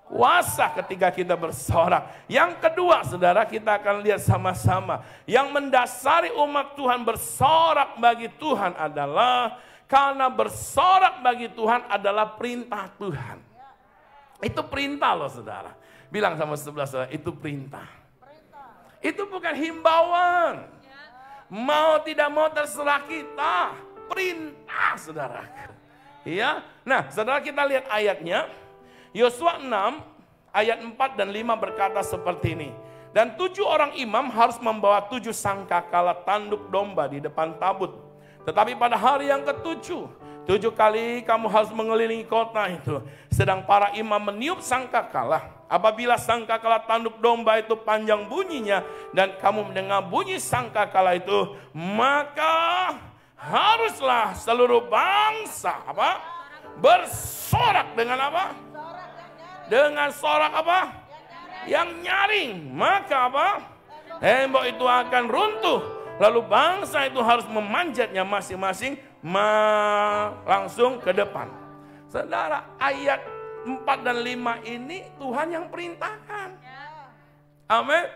kuasa ketika kita bersorak. Yang kedua saudara kita akan lihat sama-sama. Yang mendasari umat Tuhan bersorak bagi Tuhan adalah karena bersorak bagi Tuhan adalah perintah Tuhan. Itu perintah loh saudara. Bilang sama sebelah saudara, itu perintah. Itu bukan himbauan. Mau tidak mau terserah kita. Perintah saudara. Ya, nah saudara kita lihat ayatnya. Yosua 6 ayat 4 dan 5 berkata seperti ini. Dan 7 orang imam harus membawa 7 sangkakala tanduk domba di depan tabut. Tetapi pada hari yang ke-7, 7 kali kamu harus mengelilingi kota itu. Sedang para imam meniup sangkakala. Apabila sangkakala tanduk domba itu panjang bunyinya dan kamu mendengar bunyi sangkakala itu, maka haruslah seluruh bangsa apa? Bersorak dengan apa? Dengan sorak apa? Yang nyaring. Maka apa? Tembok itu akan runtuh. Lalu bangsa itu harus memanjatnya masing-masing langsung ke depan. Saudara, ayat 4 dan 5 ini Tuhan yang perintahkan. Amin.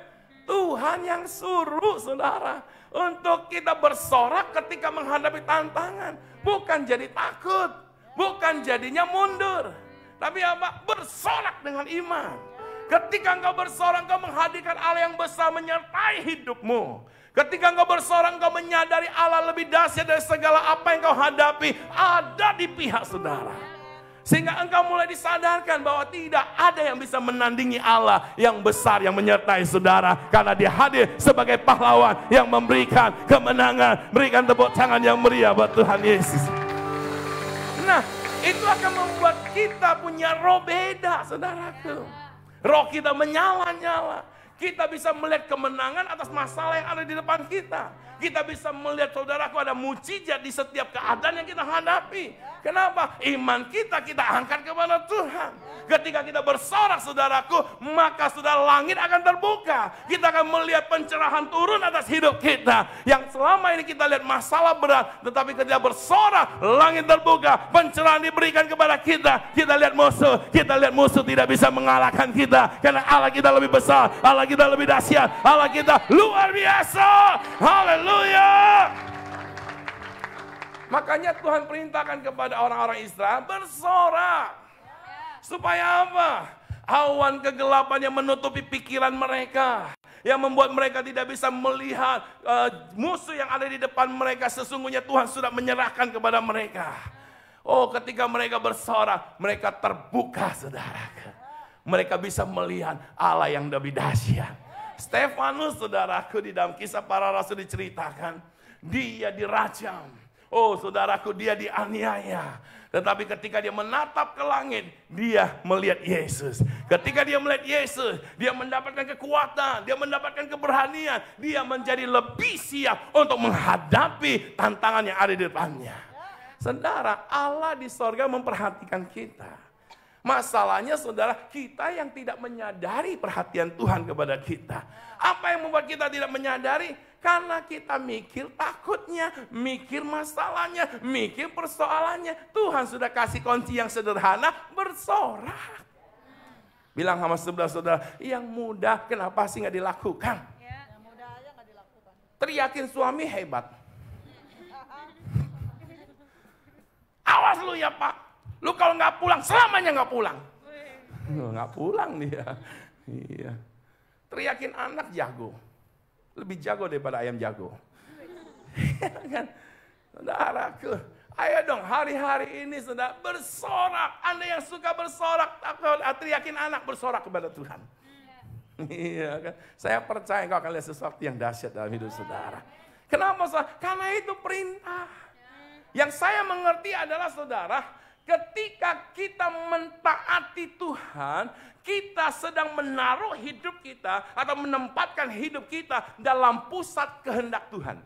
Tuhan yang suruh saudara. Untuk kita bersorak ketika menghadapi tantangan. Bukan jadi takut. Bukan jadinya mundur. Tapi apa? Bersorak dengan iman. Ketika engkau bersorak, engkau menghadirkan Allah yang besar menyertai hidupmu. Ketika engkau bersorak, engkau menyadari Allah lebih dahsyat dari segala apa yang engkau hadapi. Ada di pihak saudara. Sehingga engkau mulai disadarkan bahwa tidak ada yang bisa menandingi Allah yang besar yang menyertai saudara. Karena dia hadir sebagai pahlawan yang memberikan kemenangan. Berikan tepuk tangan yang meriah buat Tuhan Yesus. Nah, itu akan membuat kita punya roh beda saudaraku. Roh kita menyala-nyala. Kita bisa melihat kemenangan atas masalah yang ada di depan kita. Kita bisa melihat saudaraku ada mukjizat di setiap keadaan yang kita hadapi. Kenapa? Iman kita angkat kepada Tuhan. Ketika kita bersorak saudaraku, maka saudara langit akan terbuka. Kita akan melihat pencerahan turun atas hidup kita. Yang selama ini kita lihat masalah berat, tetapi ketika bersorak, langit terbuka. Pencerahan diberikan kepada kita. Kita lihat musuh tidak bisa mengalahkan kita. Karena Allah kita lebih besar, Allah kita lebih dahsyat, Allah kita luar biasa. Haleluya. Makanya Tuhan perintahkan kepada orang-orang Israel bersorak. Supaya apa? Awan kegelapan yang menutupi pikiran mereka. Yang membuat mereka tidak bisa melihat musuh yang ada di depan mereka. Sesungguhnya Tuhan sudah menyerahkan kepada mereka. Oh, ketika mereka bersorak, mereka terbuka saudara. Mereka bisa melihat Allah yang lebih dahsyat. Stefanus saudaraku di dalam Kisah Para Rasul diceritakan. Dia dirajam. Oh saudaraku, dia dianiaya. Tetapi ketika dia menatap ke langit, dia melihat Yesus. Ketika dia melihat Yesus, dia mendapatkan kekuatan, dia mendapatkan keberanian. Dia menjadi lebih siap untuk menghadapi tantangan yang ada di depannya. Saudara, Allah di sorga memperhatikan kita. Masalahnya saudara, kita yang tidak menyadari perhatian Tuhan kepada kita. Apa yang membuat kita tidak menyadari? Karena kita mikir takutnya, mikir masalahnya, mikir persoalannya. Tuhan sudah kasih kunci yang sederhana, bersorak. Bilang sama sebelah saudara, yang mudah kenapa sih nggak dilakukan? Yang mudah aja nggak dilakukan. Teriakin suami hebat. Awas lu ya Pak. Lu kalau nggak pulang, selamanya nggak pulang. Nggak pulang dia. Iya. Teriakin anak jago. Lebih jago daripada ayam jago. Kan? Saudaraku, ayo dong hari-hari ini saudara bersorak. Anda yang suka bersorak, teriakin anak bersorak kepada Tuhan. Iya kan? Saya percaya engkau akan lihat sesuatu yang dahsyat dalam hidup saudara. Kenapa saudara? Karena itu perintah. Yang saya mengerti adalah saudara, ketika kita mentaati Tuhan, kita sedang menaruh hidup kita atau menempatkan hidup kita dalam pusat kehendak Tuhan.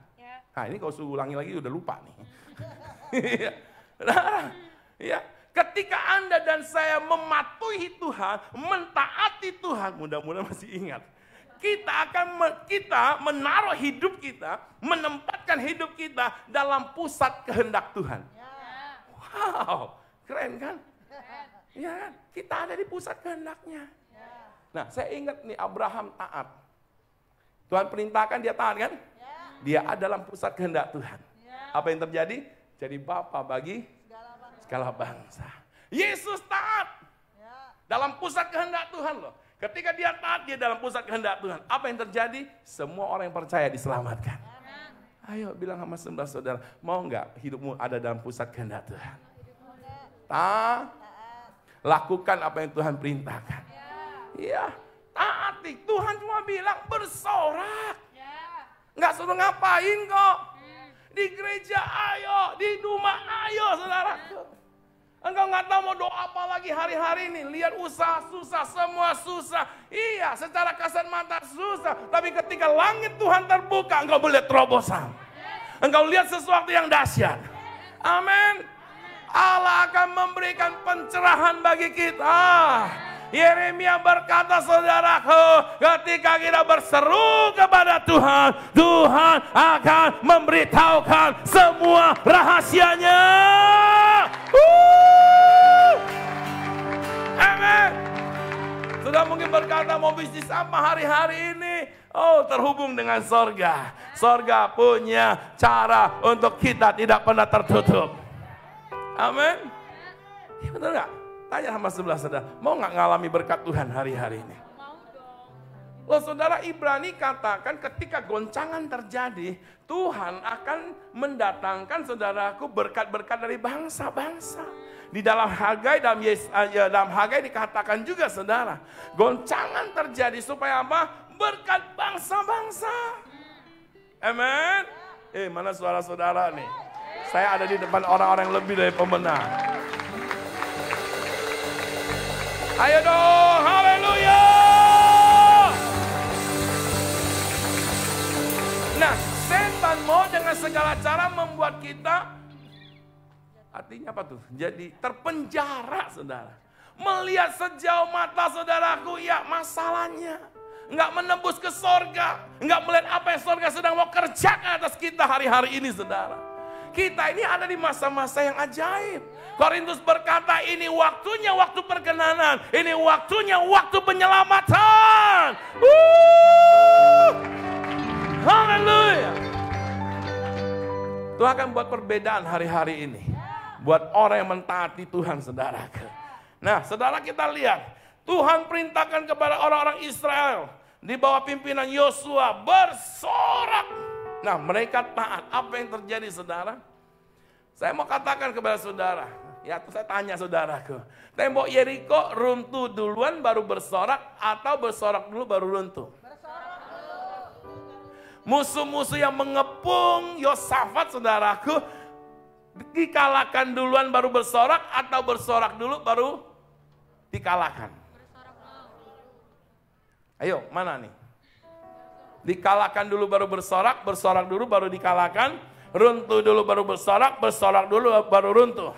Nah ini kalau suruh ulangi lagi udah lupa nih. Ya, ketika Anda dan saya mematuhi Tuhan, mentaati Tuhan, mudah-mudahan masih ingat. Kita menaruh hidup kita, menempatkan hidup kita dalam pusat kehendak Tuhan. Wow. Keren kan? Ya kan? Kita ada di pusat kehendaknya. Nah, saya ingat nih Abraham taat. Tuhan perintahkan dia taat kan? Dia ada dalam pusat kehendak Tuhan. Apa yang terjadi? Jadi bapa bagi segala bangsa. Yesus taat. Dalam pusat kehendak Tuhan loh. Ketika dia taat, dia dalam pusat kehendak Tuhan. Apa yang terjadi? Semua orang yang percaya diselamatkan. Ayo bilang sama sebelah saudara, mau nggak hidupmu ada dalam pusat kehendak Tuhan? Lakukan apa yang Tuhan perintahkan. Iya, taati. Tuhan cuma bilang bersorak. Nggak suruh ngapain kok. Di gereja ayo, di rumah ayo saudara. Engkau nggak tahu mau doa apa lagi hari-hari ini. Lihat usaha susah, semua susah. Iya, secara kasat mata susah. Tapi ketika langit Tuhan terbuka, engkau melihat terobosan. Engkau lihat sesuatu yang dahsyat. Amin. Allah akan memberikan pencerahan bagi kita. Yeremia berkata saudaraku, ketika kita berseru kepada Tuhan, Tuhan akan memberitahukan semua rahasianya. Amin. Sudah mungkin berkata mau bisnis apa hari-hari ini? Oh, terhubung dengan sorga. Sorga punya cara untuk kita tidak pernah tertutup. Amin. Ya, betul nggak? Tanya sama sebelah saudara, mau nggak ngalami berkat Tuhan hari-hari ini? Loh saudara, Ibrani katakan ketika goncangan terjadi, Tuhan akan mendatangkan saudaraku berkat-berkat dari bangsa-bangsa. Di dalam Hagai, dalam Hagai dikatakan juga saudara, goncangan terjadi supaya apa? Berkat bangsa-bangsa. Amin. Mana suara saudara nih? Saya ada di depan orang-orang yang lebih dari pemenang. Ayo dong, haleluya. Nah, setan mau dengan segala cara membuat kita, artinya apa tuh? Jadi terpenjara saudara. Melihat sejauh mata saudaraku, ya masalahnya. Enggak menembus ke sorga. Enggak melihat apa yang sorga sedang mau kerjakan atas kita hari-hari ini saudara. Kita ini ada di masa-masa yang ajaib. Korintus berkata ini waktunya waktu perkenanan. Ini waktunya waktu penyelamatan. Haleluya. Tuhan akan buat perbedaan hari-hari ini. Buat orang yang mentaati Tuhan saudara. Nah saudara kita lihat. Tuhan perintahkan kepada orang-orang Israel. Di bawah pimpinan Yosua bersorak. Nah mereka taat. Apa yang terjadi saudara? Saya mau katakan kepada saudara. Ya saya tanya saudaraku. Tembok Yeriko runtuh duluan baru bersorak. Atau bersorak dulu baru runtuh? Musuh-musuh yang mengepung Yosafat saudaraku. Dikalahkan duluan baru bersorak atau bersorak dulu baru dikalahkan? Ayo, mana nih? Dikalahkan dulu baru bersorak, bersorak dulu baru dikalahkan, runtuh dulu baru bersorak, bersorak dulu baru runtuh.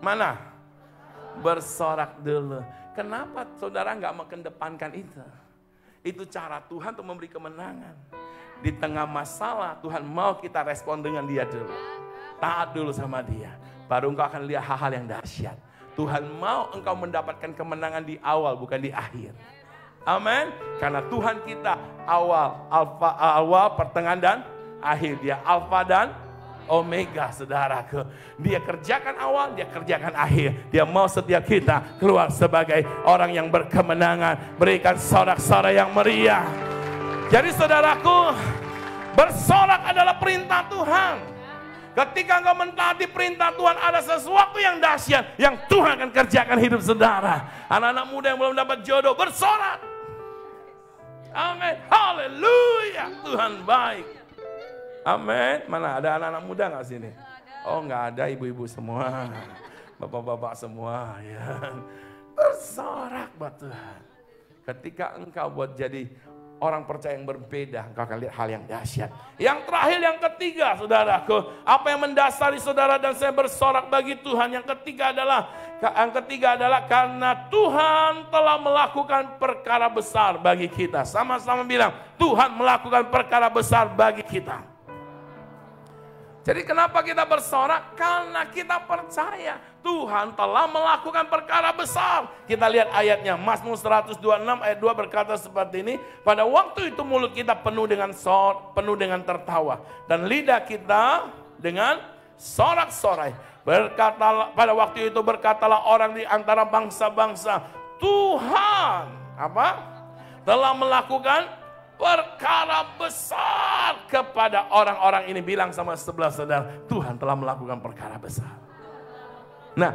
Mana? Bersorak dulu. Kenapa saudara nggak mengedepankan itu? Itu cara Tuhan untuk memberi kemenangan. Di tengah masalah, Tuhan mau kita respon dengan dia dulu. Taat dulu sama dia. Baru engkau akan lihat hal-hal yang dahsyat. Tuhan mau engkau mendapatkan kemenangan di awal, bukan di akhir. Amin. Karena Tuhan kita awal, pertengahan, dan akhir. Dia alfa dan omega, saudaraku. Dia kerjakan awal, dia kerjakan akhir. Dia mau setiap kita keluar sebagai orang yang berkemenangan. Berikan sorak-sorai yang meriah. Jadi saudaraku, bersorak adalah perintah Tuhan. Ketika engkau mentaati perintah Tuhan, ada sesuatu yang dahsyat yang Tuhan akan kerjakan hidup saudara. Anak-anak muda yang belum dapat jodoh, bersorak. Amin. Haleluya. Tuhan baik. Amin. Mana ada anak-anak muda nggak sini? Oh, nggak ada, ibu-ibu semua, bapak-bapak semua. Ya. Bersorak buat Tuhan. Ketika engkau buat jadi orang percaya yang berbeda, engkau akan lihat hal yang dahsyat. Yang terakhir, yang ketiga, saudaraku, apa yang mendasari saudara dan saya bersorak bagi Tuhan? Yang ketiga adalah karena Tuhan telah melakukan perkara besar bagi kita. Sama-sama bilang, Tuhan melakukan perkara besar bagi kita. Jadi kenapa kita bersorak? Karena kita percaya Tuhan telah melakukan perkara besar. Kita lihat ayatnya, Mazmur 126 ayat 2 berkata seperti ini. Pada waktu itu mulut kita penuh dengan tertawa. Dan lidah kita dengan sorak-sorai. Pada waktu itu berkatalah orang di antara bangsa-bangsa, Tuhan telah melakukan perkara besar kepada orang-orang ini. Bilang sama sebelah saudara, Tuhan telah melakukan perkara besar. Nah,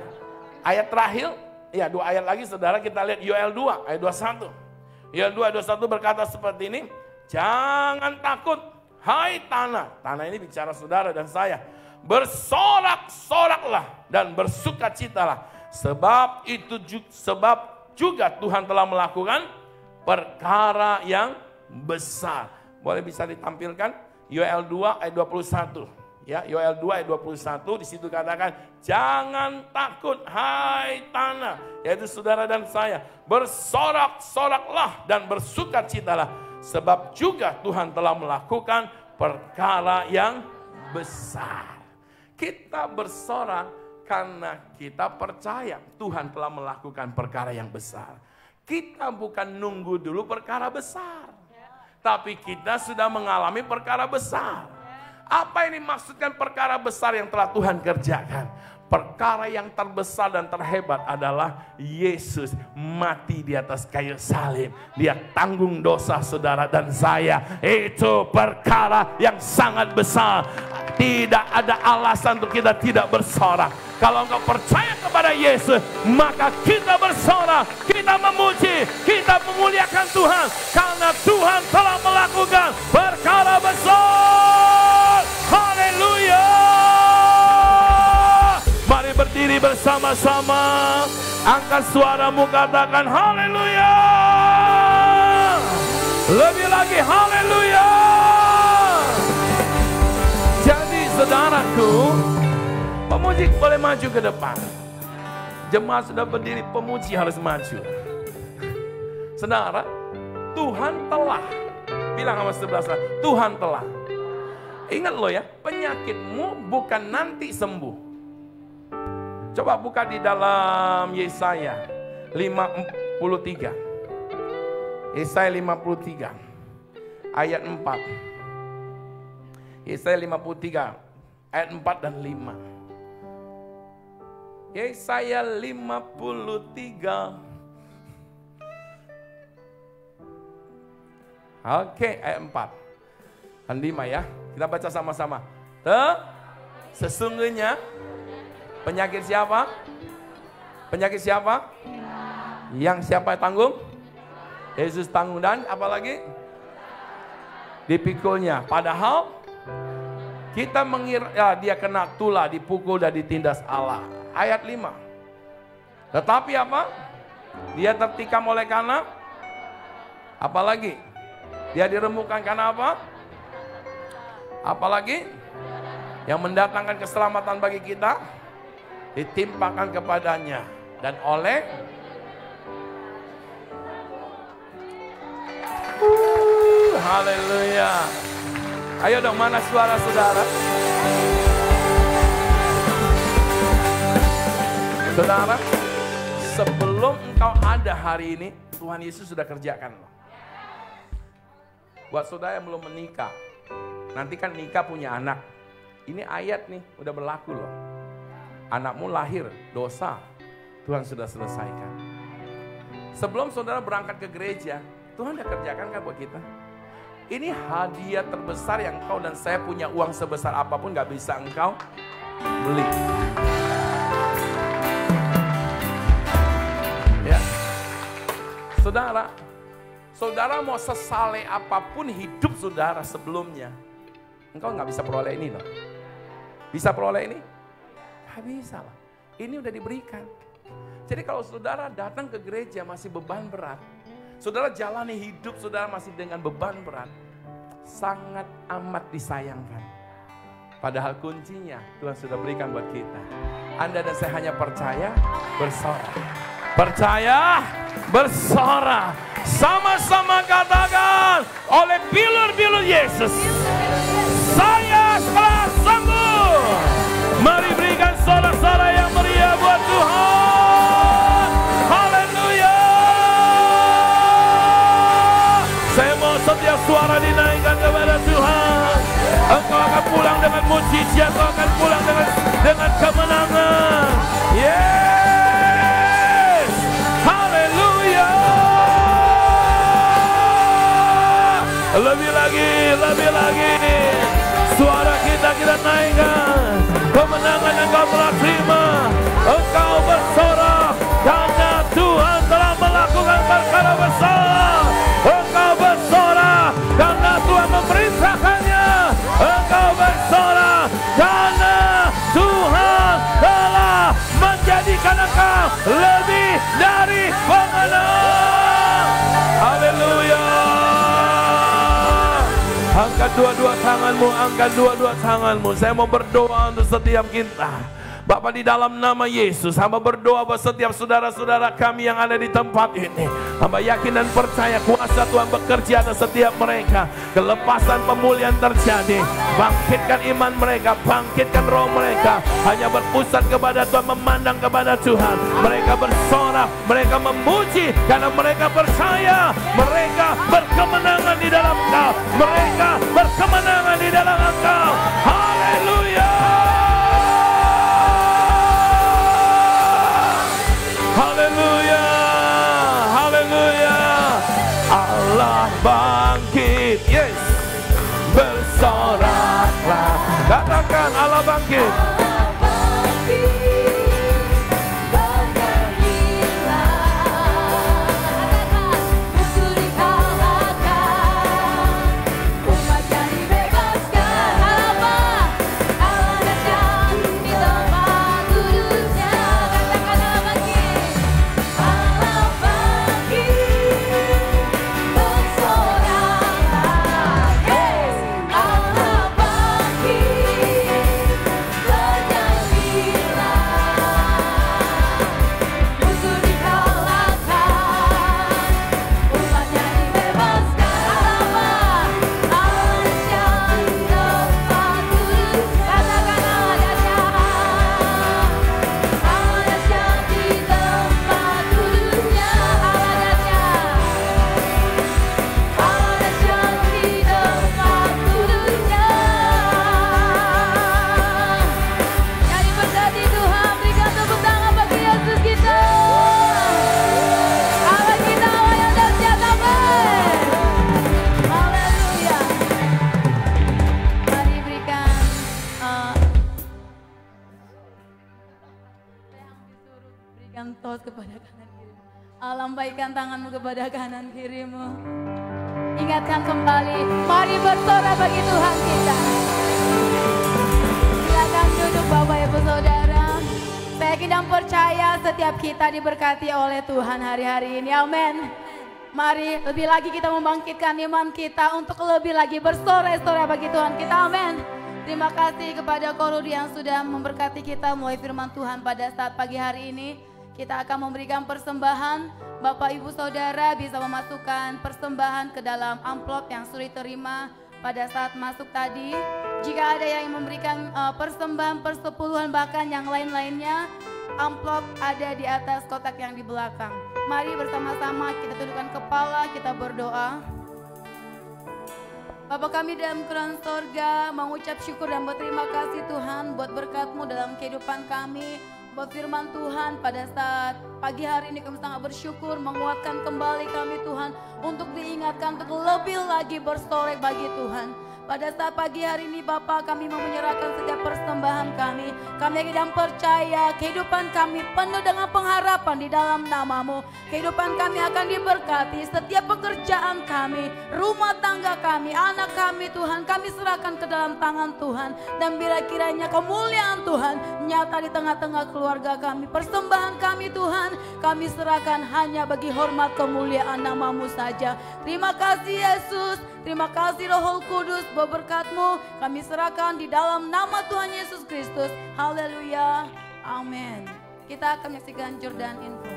ayat terakhir, ya 2 ayat lagi saudara, kita lihat Yoel 2 ayat 21. Yoel 2 ayat 21 berkata seperti ini, jangan takut, hai tanah. Tanah ini bicara saudara dan saya. Bersorak-soraklah dan bersukacitalah. Sebab juga Tuhan telah melakukan perkara yang besar. Boleh bisa ditampilkan Yoel 2 ayat 21. Ya, Yoel 2 ayat 21 di situ katakan, jangan takut hai tanah, yaitu saudara dan saya. Bersorak-soraklah dan bersukacitalah, sebab juga Tuhan telah melakukan perkara yang besar. Kita bersorak karena kita percaya Tuhan telah melakukan perkara yang besar. Kita bukan nunggu dulu perkara besar, tapi kita sudah mengalami perkara besar. Apa yang dimaksudkan perkara besar yang telah Tuhan kerjakan? Perkara yang terbesar dan terhebat adalah Yesus mati di atas kayu salib. Dia tanggung dosa saudara dan saya. Itu perkara yang sangat besar. Tidak ada alasan untuk kita tidak bersorak. Kalau engkau percaya kepada Yesus, maka kita bersorak, kita memuji, kita memuliakan Tuhan. Karena Tuhan telah melakukan perkara besar. Haleluya. Mari berdiri bersama-sama. Angkat suaramu, katakan haleluya. Lebih lagi haleluya. Jadi saudaraku, pemuji boleh maju ke depan. Jemaat sudah berdiri, pemuji harus maju. Saudara, Tuhan telah. Bilang sama sebelah sana, Tuhan telah. Ingat lo ya, penyakitmu bukan nanti sembuh. Coba buka di dalam Yesaya 53. Yesaya 53 ayat 4. Yesaya 53 ayat 4 dan 5. Yesaya 53. Oke, ayat 4 dan 5 ya. Kita baca sama-sama. Sesungguhnya penyakit siapa? Penyakit siapa? Yang siapa tanggung? Yesus tanggung, dan apa lagi? Dipikulnya. Padahal Kita mengira ya, dia kena tulah, dipukul dan ditindas Allah. Ayat 5. Tetapi apa? Dia tertikam oleh karena apalagi? Dia diremukkan karena apa? Apalagi? Yang mendatangkan keselamatan bagi kita ditimpakan kepadanya dan oleh haleluya. Ayo dong, mana suara saudara? Saudara, sebelum engkau ada hari ini, Tuhan Yesus sudah kerjakan loh. Buat saudara yang belum menikah, nanti kan nikah punya anak. Ini ayat nih, udah berlaku loh. Anakmu lahir, dosa, Tuhan sudah selesaikan. Sebelum saudara berangkat ke gereja, Tuhan udah kerjakan kan buat kita? Ini hadiah terbesar yang engkau dan saya punya uang sebesar apapun gak bisa engkau beli. Ya, saudara mau sesale apapun hidup saudara sebelumnya, engkau gak bisa peroleh ini loh. Bisa peroleh ini? Gak bisa lah. Ini udah diberikan. Jadi kalau saudara datang ke gereja masih beban berat, saudara jalani hidup saudara masih dengan beban berat, sangat amat disayangkan. Padahal kuncinya Tuhan sudah berikan buat kita. Anda dan saya hanya percaya, bersorak. Percaya, bersorak. Sama-sama katakan, oleh bilur-bilur Yesus, saya telah sembuh. Mari berikan sorak-sorak yang meriah buat Tuhan. Haleluya. Saya mau setiap suara dinaikkan kepada Tuhan. Engkau akan pulang dengan mujizat, engkau akan pulang dengan kemenangan. Yes, haleluya. Lebih lagi, suara kita naikkan. Kemenangan yang engkau telah terima, engkau bersorak karena Tuhan telah melakukan perkara besar. Engkau bersorak karena Tuhan memerintahkannya. Engkau bersorak karena Tuhan telah menjadikan engkau lebih dari pemenang. Haleluya. Angkat dua-dua tanganmu, angkat dua-dua tanganmu. Saya mau berdoa untuk setiap kita. Bapa, di dalam nama Yesus, hamba berdoa buat setiap saudara-saudara kami yang ada di tempat ini. Hamba yakin dan percaya kuasa Tuhan bekerja atas setiap mereka. Kelepasan, pemulihan terjadi. Bangkitkan iman mereka, bangkitkan roh mereka. Hanya berpusat kepada Tuhan, memandang kepada Tuhan. Mereka bersorak, mereka memuji karena mereka percaya. Mereka berkemenangan di dalam Engkau. Mereka berkemenangan di dalam Engkau. Haleluya. Haleluya, haleluya. Allah bangkit, yes. Bersoraklah. Katakan Allah bangkit. Kepada kanan kirimu. Lambaikan tanganmu kepada kanan kirimu. Ingatkan kembali, mari bersorak bagi Tuhan kita. duduk Bapak Ibu Saudara. Saya yakin dan percaya setiap kita diberkati oleh Tuhan hari-hari ini. Amin. Mari lebih lagi kita membangkitkan iman kita untuk lebih lagi bersorak-sorai bagi Tuhan kita. Amin. Terima kasih kepada Korudi yang sudah memberkati kita melalui firman Tuhan pada saat pagi hari ini. Kita akan memberikan persembahan. Bapak Ibu Saudara bisa memasukkan persembahan ke dalam amplop yang sudah diterima pada saat masuk tadi. Jika ada yang memberikan persembahan, persepuluhan, bahkan yang lain-lainnya, amplop ada di atas kotak yang di belakang. Mari bersama-sama kita tundukkan kepala, kita berdoa. Bapa kami dalam kerajaan sorga, mengucap syukur dan berterima kasih Tuhan buat berkat-Mu dalam kehidupan kami. Buat firman Tuhan pada saat pagi hari ini kami sangat bersyukur menguatkan kembali kami Tuhan untuk diingatkan untuk lebih lagi bersolek bagi Tuhan. Pada saat pagi hari ini Bapa kami mau menyerahkan setiap persembahan kami. Kami yakin dan percaya kehidupan kami penuh dengan pengharapan di dalam nama-Mu. Kehidupan kami akan diberkati, setiap pekerjaan kami, rumah tangga kami, anak kami Tuhan, kami serahkan ke dalam tangan Tuhan. Dan bila kiranya kemuliaan Tuhan nyata di tengah-tengah keluarga kami. Persembahan kami Tuhan, kami serahkan hanya bagi hormat kemuliaan nama-Mu saja. Terima kasih Yesus, terima kasih Roh Kudus, berkat-Mu kami serahkan di dalam nama Tuhan Yesus Kristus. Haleluya. Amin. Kita akan menyaksikan Jordan Info.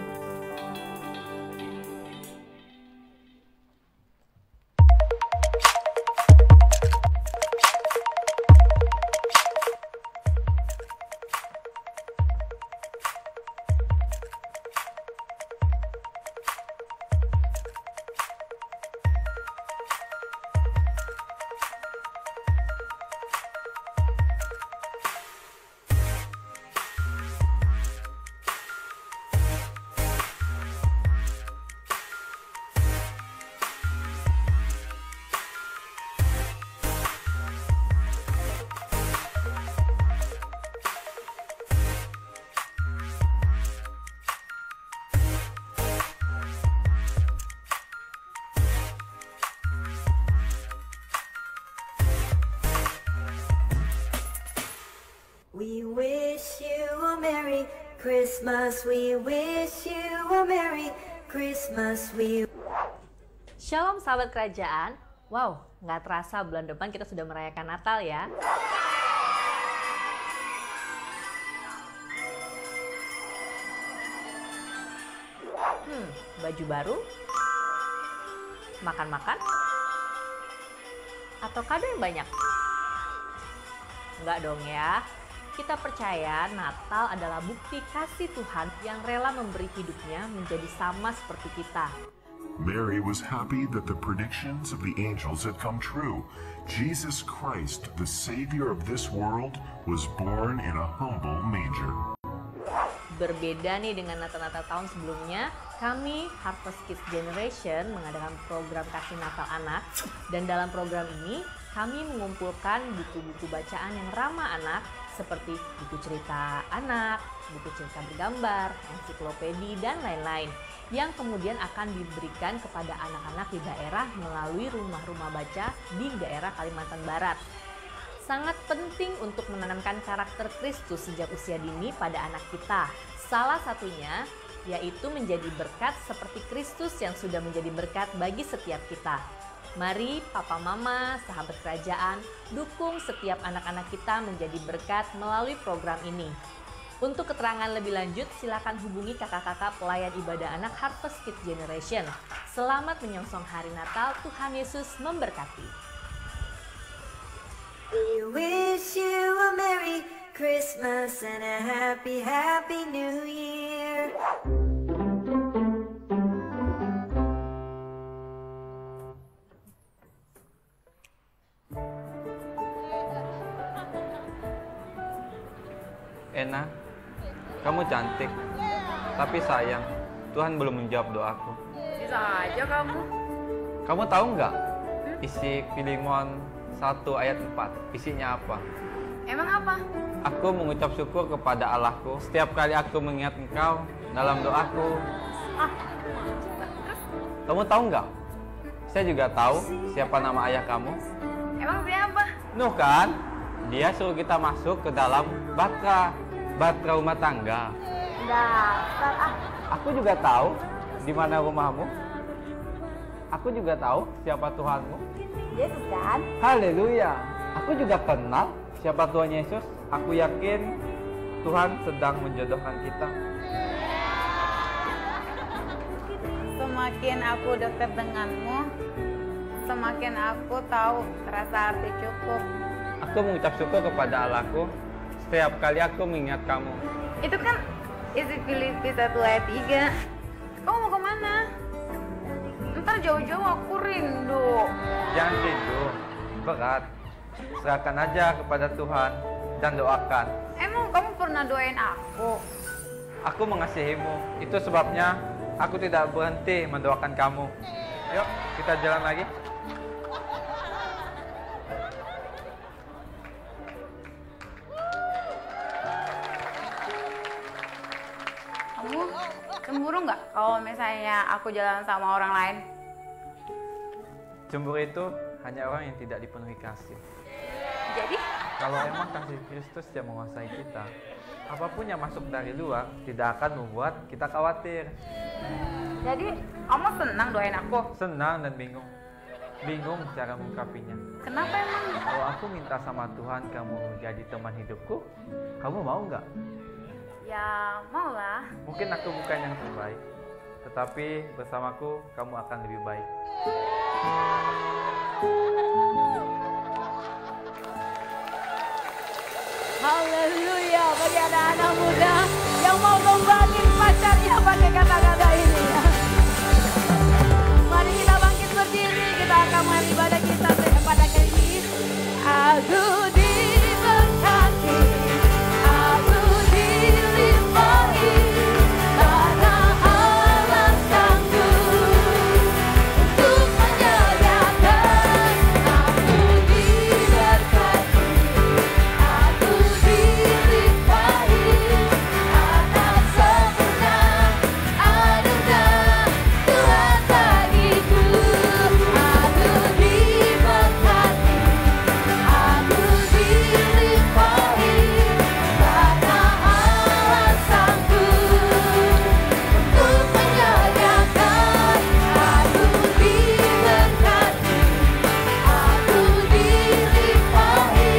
We wish you a Merry Christmas. We wish you a Merry Christmas. Shalom sahabat kerajaan. Wow, nggak terasa bulan depan kita sudah merayakan Natal ya. Baju baru? Makan-makan? Atau kado yang banyak? Enggak dong ya. Kita percaya Natal adalah bukti kasih Tuhan yang rela memberi hidupnya menjadi sama seperti kita. Mary was happy that the predictions of the angels had come true. Jesus Christ, the Savior of this world, was born in a humble manger. Berbeda nih dengan Natal-Natal tahun sebelumnya, kami Harvest Kids Generation mengadakan program kasih Natal anak. Dan dalam program ini, kami mengumpulkan buku-buku bacaan yang ramah anak seperti buku cerita anak, buku cerita bergambar, ensiklopedi, dan lain-lain yang kemudian akan diberikan kepada anak-anak di daerah melalui rumah-rumah baca di daerah Kalimantan Barat. Sangat penting untuk menanamkan karakter Kristus sejak usia dini pada anak kita. Salah satunya yaitu menjadi berkat seperti Kristus yang sudah menjadi berkat bagi setiap kita. Mari Papa Mama, sahabat kerajaan, dukung setiap anak-anak kita menjadi berkat melalui program ini. Untuk keterangan lebih lanjut, silakan hubungi kakak-kakak pelayan ibadah anak Harvest Kids Generation. Selamat menyongsong hari Natal, Tuhan Yesus memberkati. We wish you a Merry Christmas and a happy, happy New Year. Ena, kamu cantik, tapi sayang, Tuhan belum menjawab doaku. Bisa aja kamu. Kamu tahu nggak isi Filemon 1 ayat 4, isinya apa? Emang apa? Aku mengucap syukur kepada Allahku setiap kali aku mengingat engkau dalam doaku. Kamu tahu nggak? Saya juga tahu siapa nama ayah kamu. Emang siapa? Nuh kan? Dia suruh kita masuk ke dalam batra rumah tangga. Dasar ah. Aku juga tahu di mana rumahmu. Aku juga tahu siapa Tuhanmu. Yesus kan? Haleluya. Aku juga kenal siapa Tuhan Yesus. Aku yakin Tuhan sedang menjodohkan kita. Semakin aku dekat denganmu, semakin aku tahu rasa arti cukup. Aku mengucap syukur kepada Allahku setiap kali aku mengingat kamu. Itu kan isi Filipi 1 ayat 3. Kamu mau kemana? Ntar jauh-jauh aku rindu. Jangan rindu, berat. Serahkan aja kepada Tuhan dan doakan. Emang kamu pernah doain aku? Aku mengasihimu. Itu sebabnya aku tidak berhenti mendoakan kamu. Yuk, kita jalan lagi. Kamu cemburu nggak kalau misalnya aku jalan sama orang lain? Cemburu itu hanya orang yang tidak dipenuhi kasih. Jadi? Kalau emang kasih Kristus yang menguasai kita, apapun yang masuk dari luar tidak akan membuat kita khawatir. Jadi kamu senang doain aku? Senang dan bingung. Bingung cara mengungkapinya. Kenapa emang? Kalau aku minta sama Tuhan kamu jadi teman hidupku, kamu mau nggak? Ya mau lah. Mungkin aku bukan yang terbaik, tetapi bersamaku kamu akan lebih baik. Haleluya, bagi anak-anak muda yang mau ngombalin pacarnya pakai kata-kata ini ya. Mari kita bangkit berdiri, kita akan menghadiri ibadah kita pada kali ini. Aku diberkati, aku dilimpahi, karena Allah sanggup untuk menyediakan. Aku diberkati, aku dilimpahi, atas sempurna anugerah Tuhan bagiku. Aku diberkati, aku dilimpahi, karena Allah sanggup untuk menyediakan. Aku diberkati, aku dilimpahi,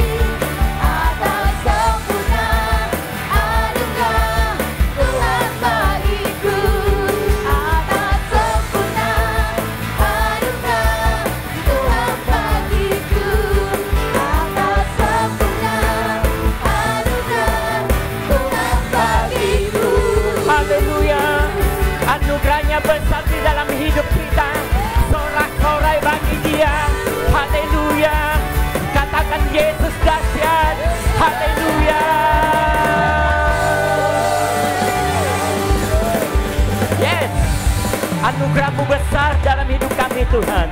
atas sempurna anugerah Tuhan bagiku. Atas sempurna anugerah Tuhan bagiku. Atas sempurna anugerah Tuhan bagiku. Haleluya. Anugerahnya besar di dalam hidup kita. Sorak-sorai bagi dia. Haleluya. Katakan Yesus dahsyat. Haleluya. Yes. Anugerahmu besar dalam hidup kami Tuhan.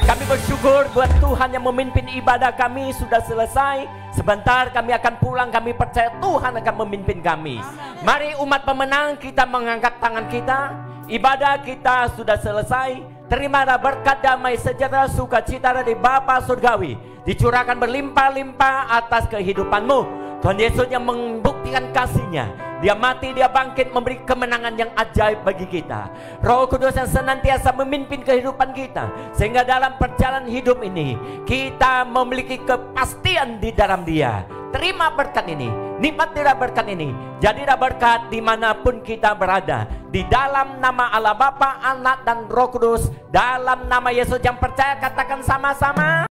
Kami bersyukur buat Tuhan yang memimpin ibadah kami sudah selesai. Sebentar kami akan pulang, kami percaya Tuhan akan memimpin kami. Mari umat pemenang kita mengangkat tangan kita. Ibadah kita sudah selesai. Terimalah berkat damai sejahtera sukacita dari Bapa Surgawi dicurahkan berlimpah-limpah atas kehidupanmu. Tuhan Yesus yang membuktikan kasih-Nya. Dia mati, Dia bangkit, memberi kemenangan yang ajaib bagi kita. Roh Kudus yang senantiasa memimpin kehidupan kita, sehingga dalam perjalanan hidup ini kita memiliki kepastian di dalam Dia. Terima berkat ini, nikmatilah berkat ini. Jadilah berkat dimanapun kita berada. Di dalam nama Allah Bapa, Anak dan Roh Kudus, dalam nama Yesus yang percaya katakan sama-sama.